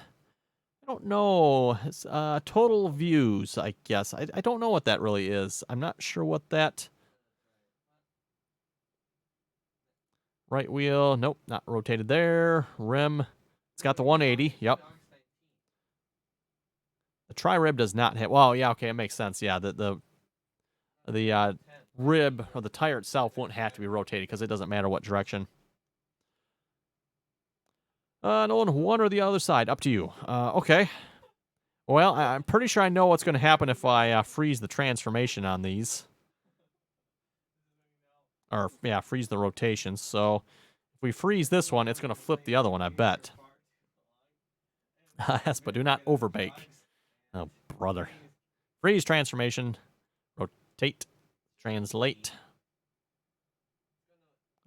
don't know. It's, total views, I guess. I don't know what that really is. I'm not sure what that... Right wheel, nope, not rotated there. Rim, it's got the 180, yep. The tri-rib does not hit. Well, yeah, okay, it makes sense. Yeah, the rib or the tire itself won't have to be rotated because it doesn't matter what direction. Nolan, one or the other side, up to you. Okay. Well, I'm pretty sure I know what's going to happen if I freeze the transformation on these. Or, yeah, freeze the rotation. So, if we freeze this one, it's going to flip the other one, I bet. Yes, but do not overbake. Oh, brother. Freeze transformation. Rotate. Translate.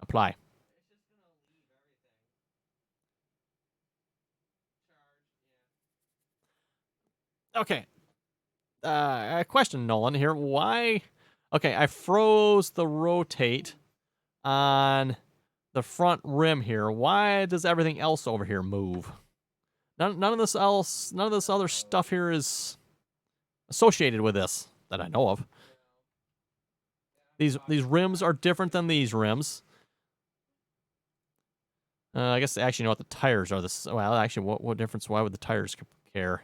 Apply. Okay. A question, Nolan, here. Why... Okay, I froze the rotate on the front rim here. Why does everything else over here move? None of this other stuff here is associated with this that I know of. These rims are different than these rims. I guess actually, you know what, the tires are this. Well, actually, what difference? Why would the tires care?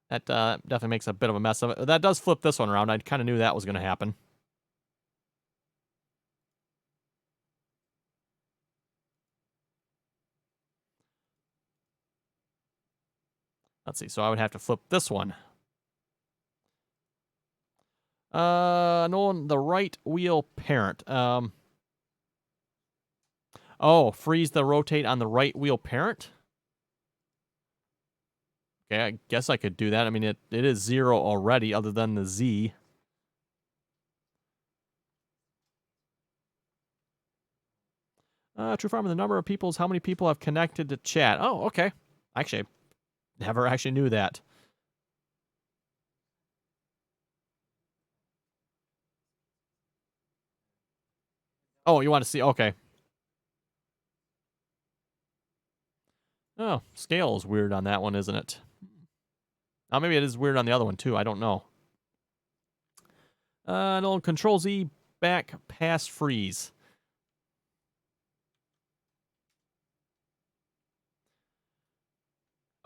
That definitely makes a bit of a mess of it. That does flip this one around. I kind of knew that was going to happen. Let's see. So I would have to flip this one. No, the right wheel parent. Oh, freeze the rotate on the right wheel parent? Okay, I guess I could do that. I mean, it is 0 already, other than the Z. True Farmer, the number of people is how many people have connected to chat. Oh, okay. Actually, I never actually knew that. Oh, you want to see? Okay. Oh, scale is weird on that one, isn't it? Oh, maybe it is weird on the other one, too. I don't know. No, Control Z, back, pass, freeze.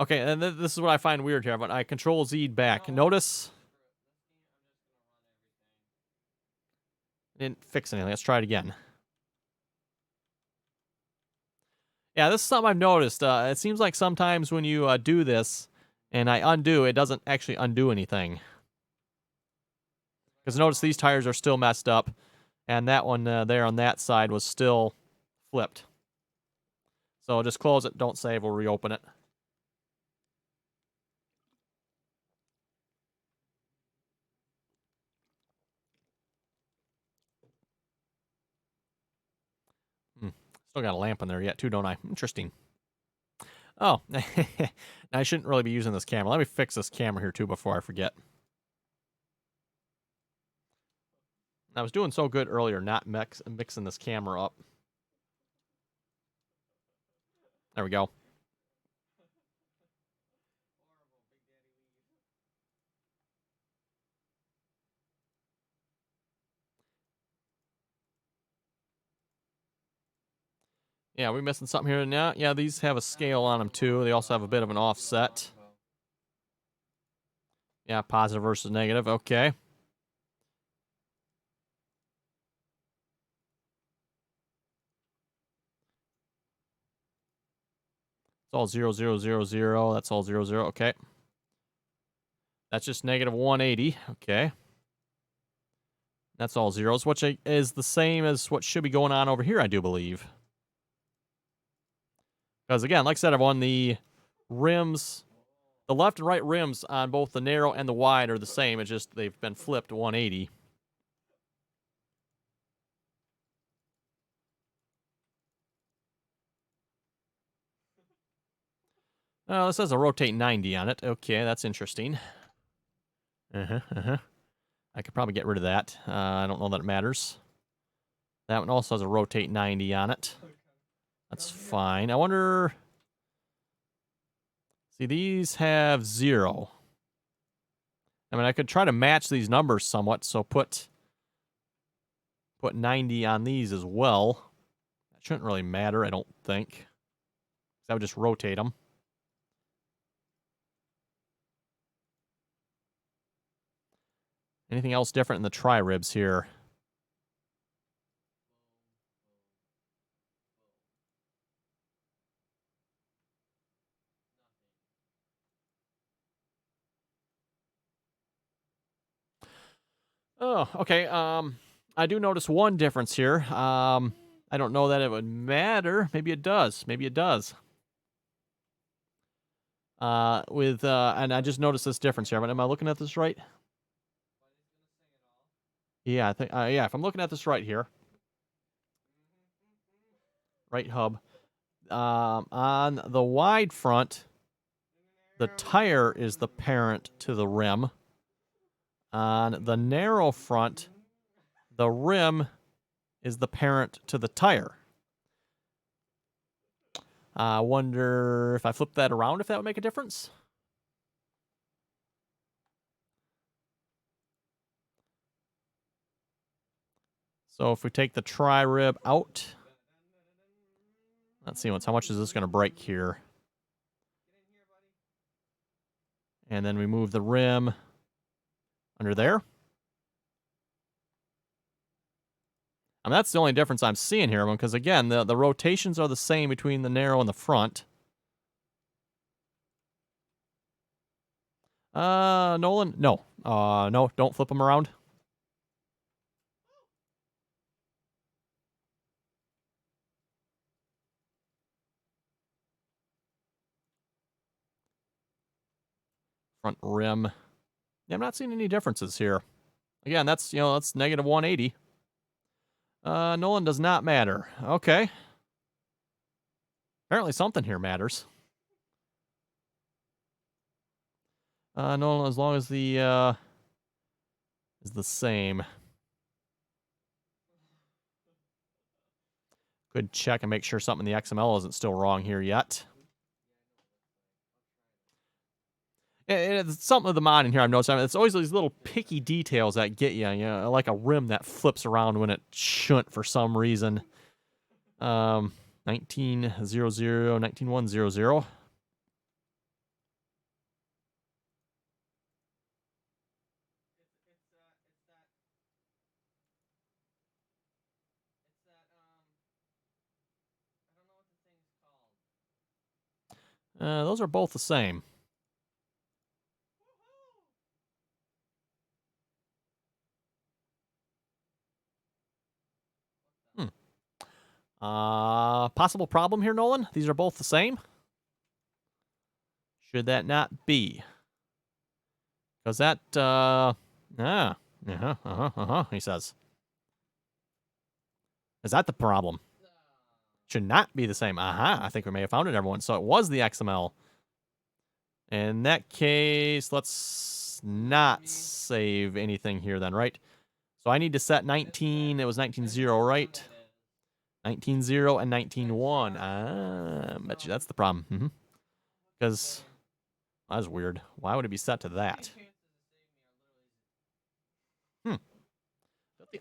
Okay, and this is what I find weird here. But I Control Z back. Notice... Didn't fix anything. Let's try it again. Yeah, this is something I've noticed. It seems like sometimes when you do this, and I undo, it doesn't actually undo anything. Because notice these tires are still messed up, and that one there on that side was still flipped. So just close it, don't save, we'll reopen it. Still got a lamp in there yet, too, don't I? Interesting. Oh, I shouldn't really be using this camera. Let me fix this camera here, too, before I forget. I was doing so good earlier not mixing this camera up. There we go. Yeah, we missing something here now? Yeah, these have a scale on them, too. They also have a bit of an offset. Yeah, positive versus negative. Okay. It's all 0, 0, 0, 0. That's all 0, 0. Okay. That's just negative 180. Okay. That's all zeros, which is the same as what should be going on over here, I do believe. Because, again, like I said, everyone, the rims, the left and right rims on both the narrow and the wide are the same. It's just they've been flipped 180. Oh, this has a rotate 90 on it. Okay, that's interesting. I could probably get rid of that. I don't know that it matters. That one also has a rotate 90 on it. That's fine. I wonder... See, these have 0. I mean, I could try to match these numbers somewhat, so put 90 on these as well. That shouldn't really matter, I don't think. I would just rotate them. Anything else different in the tri-ribs here? Oh, okay. I do notice one difference here. I don't know that it would matter. Maybe it does. Maybe it does. And I just noticed this difference here. Am I looking at this right? Yeah, I think. Yeah, if I'm looking at this right here, right hub, on the wide front, the tire is the parent to the rim. On the narrow front, the rim is the parent to the tire. I wonder if I flip that around, if that would make a difference. So if we take the tri-rib out, let's see how much is this going to break here. And then we move the rim under there. I mean, that's the only difference I'm seeing here, because again, the rotations are the same between the narrow and the front. Nolan? No. No, don't flip them around. Front rim. Yeah, I'm not seeing any differences here. Again, that's negative 180. Nolan does not matter. Okay. Apparently something here matters. Nolan, as long as the is the same. Good check and make sure something in the XML isn't still wrong here yet. It's something of the mod in here I've noticed. I mean, it's always these little picky details that get you, like a rim that flips around when it shouldn't for some reason. 1900, 19100. Those are both the same. Possible problem here, Nolan? These are both the same? Should that not be? Because that, he says. Is that the problem? Should not be the same. I think we may have found it, everyone. So it was the XML. In that case, let's not save anything here then, right? So I need to set 19. It was 19.0, right? 19.0 and 19.1. Bet you that's the problem. Because that's weird. Why would it be set to that? That's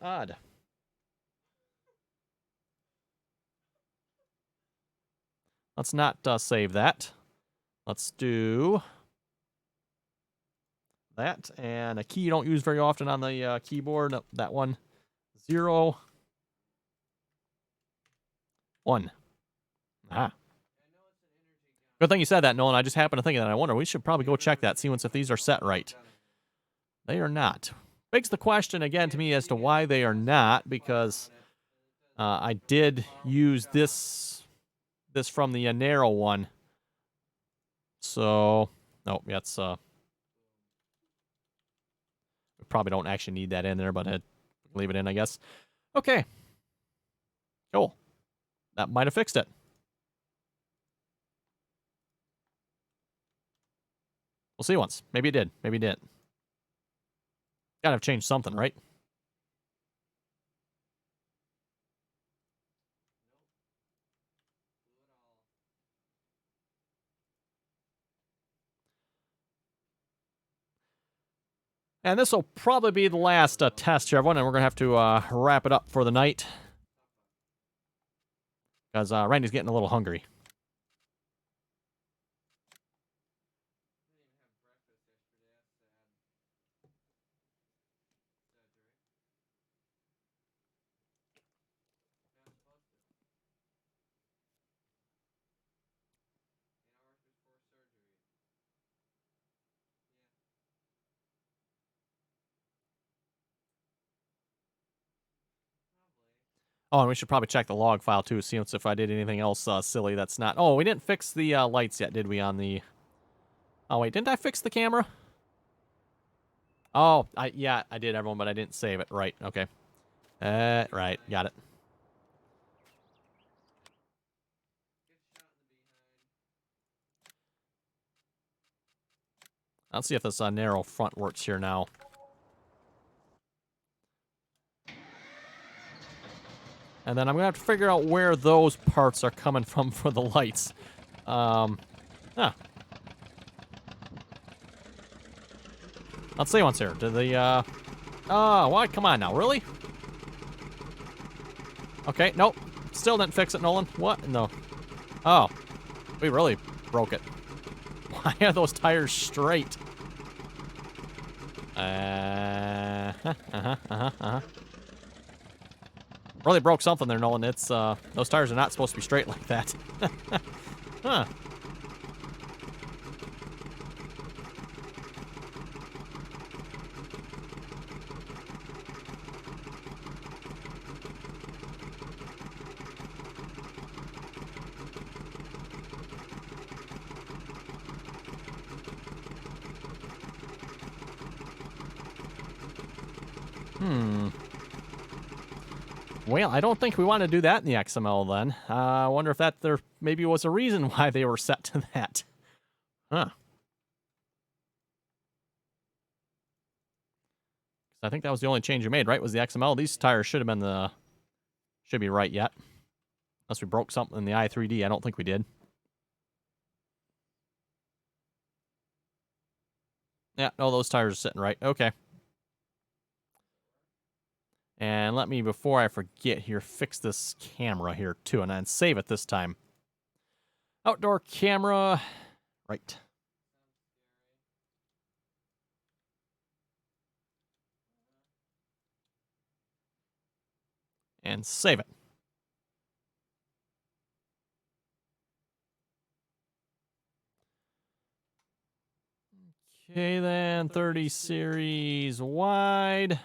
odd. Let's not save that. Let's do that. And a key you don't use very often on the keyboard. No, that one. 0, 1. Good. Good thing you said that, Nolan. I just happened to think of that. I wonder, we should probably go check that, see if these are set right. They are not. Begs the question again to me as to why they are not, because I did use this from the narrow one. So, no, that's we probably don't actually need that in there, but I'd leave it in, I guess. Okay. Cool. That might have fixed it. We'll see once. Maybe it did. Maybe it didn't. Gotta have changed something, right? And this will probably be the last test here, everyone, and we're going to have to wrap it up for the night. Because Randy's getting a little hungry. Oh, and we should probably check the log file, too, see if I did anything else silly that's not... Oh, we didn't fix the lights yet, did we, on the... Oh, wait, didn't I fix the camera? Oh, yeah, I did, everyone, but I didn't save it. Right, okay. Right, got it. Let's see if this narrow front works here now. And then I'm going to have to figure out where those parts are coming from for the lights. Let's see once here. Did the, oh, what? Come on now, really? Okay, nope. Still didn't fix it, Nolan. What? No. Oh. We really broke it. Why are those tires straight? Really broke something there, Nolan. It's, those tires are not supposed to be straight like that. Huh. Well, I don't think we want to do that in the XML then. I wonder if that there maybe was a reason why they were set to that. Huh. I think that was the only change you made, right? Was the XML. These tires should have been should be right yet. Unless we broke something in the i3D. I don't think we did. Yeah, no, those tires are sitting right. Okay. And let me, before I forget here, fix this camera here too, and then save it this time. Outdoor camera. Right. And save it. Okay, then 30 series wide.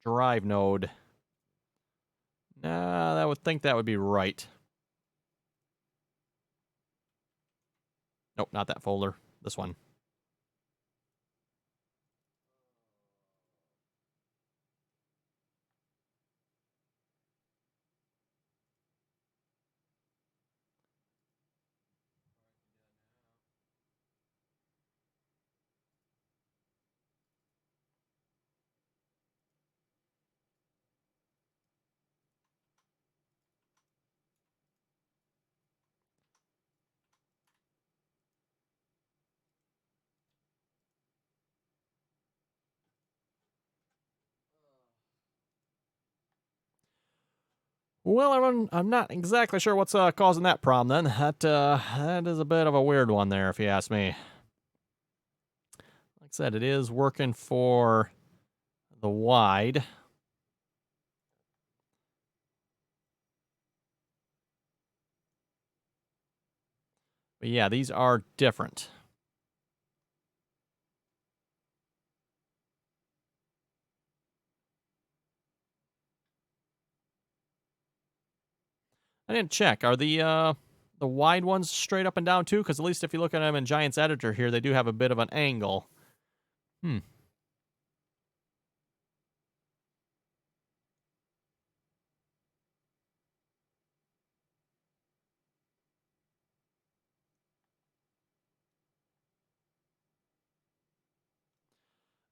Drive node. Nah, I would think that would be right. Nope, not that folder. This one. Well, everyone, I'm not exactly sure what's causing that problem then. That is a bit of a weird one there, if you ask me. Like I said, it is working for the wide. But yeah, these are different. I didn't check. Are the wide ones straight up and down too? Because at least if you look at them in Giants Editor here, they do have a bit of an angle.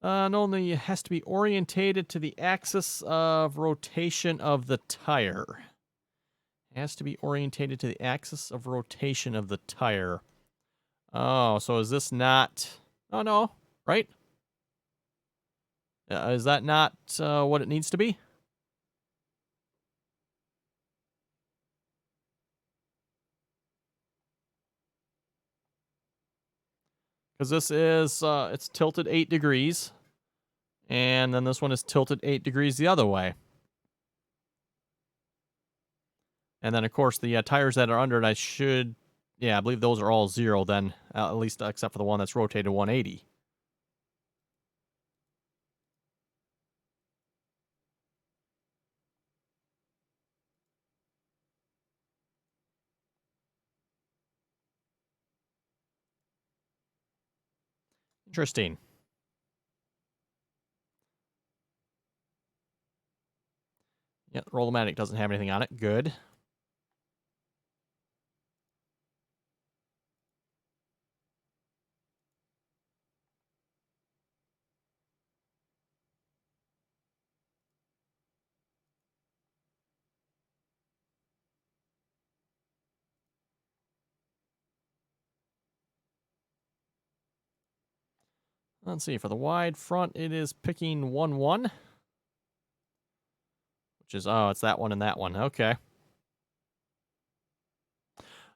Not only has to be orientated to the axis of rotation of the tire. Has to be orientated to the axis of rotation of the tire. Oh, so is this not... Oh, no. Right? Is that not what it needs to be? Because this is... it's tilted 8 degrees. And then this one is tilted 8 degrees the other way. And then, of course, the tires that are under it, I should... Yeah, I believe those are all 0 then. At least except for the one that's rotated 180. Interesting. Yeah, the Roll-O-Matic doesn't have anything on it. Good. Let's see. For the wide front, it is picking 1-1. Which is... Oh, it's that one and that one. Okay.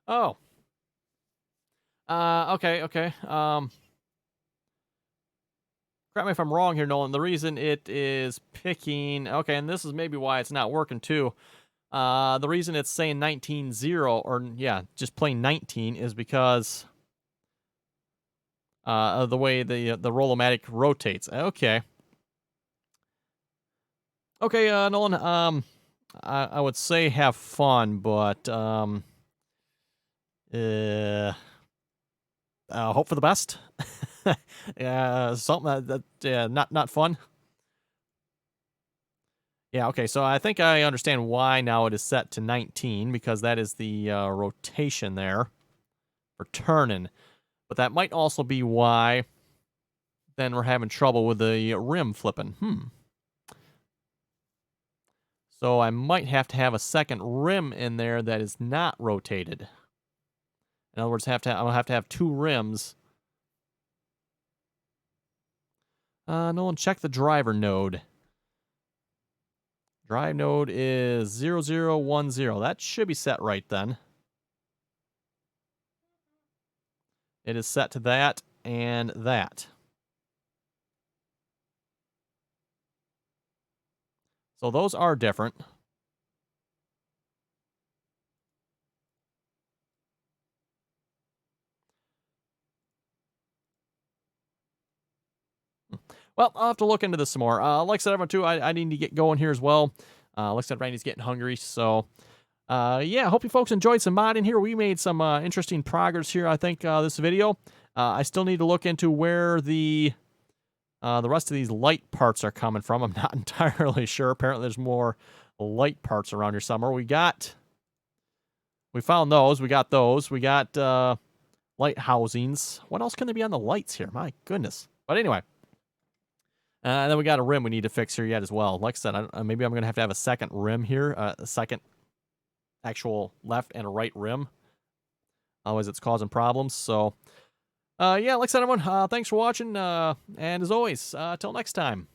Oh. Okay. Correct me if I'm wrong here, Nolan. The reason it is picking... Okay, and this is maybe why it's not working, too. The reason it's saying 19-0, or, yeah, just plain 19, is because... of the way the Roll-O-Matic rotates. Okay. Okay, Nolan, I would say have fun, but, hope for the best. Yeah, something that not fun. Yeah, okay, so I think I understand why now it is set to 19, because that is the rotation there for turning. But that might also be why then we're having trouble with the rim flipping. So I might have to have a second rim in there that is not rotated. In other words, I'm gonna have to have 2 rims. Nolan, check the driver node. Drive node is 0010. That should be set right then. It is set to that and that. So those are different. Well, I'll have to look into this some more. Like I said, everyone, too, I need to get going here as well. Like I said, Randy's getting hungry, so... yeah, hope you folks enjoyed some modding here. We made some interesting progress here, I think, this video. I still need to look into where the rest of these light parts are coming from. I'm not entirely sure. Apparently, there's more light parts around here somewhere. We found those. We got those. We got light housings. What else can there be on the lights here? My goodness. But anyway. And then we got a rim we need to fix here yet as well. Like I said, maybe I'm going to have a second rim here. A second actual left and a right rim. Otherwise, it's causing problems. So, yeah, like I said, everyone, thanks for watching. And as always, till next time.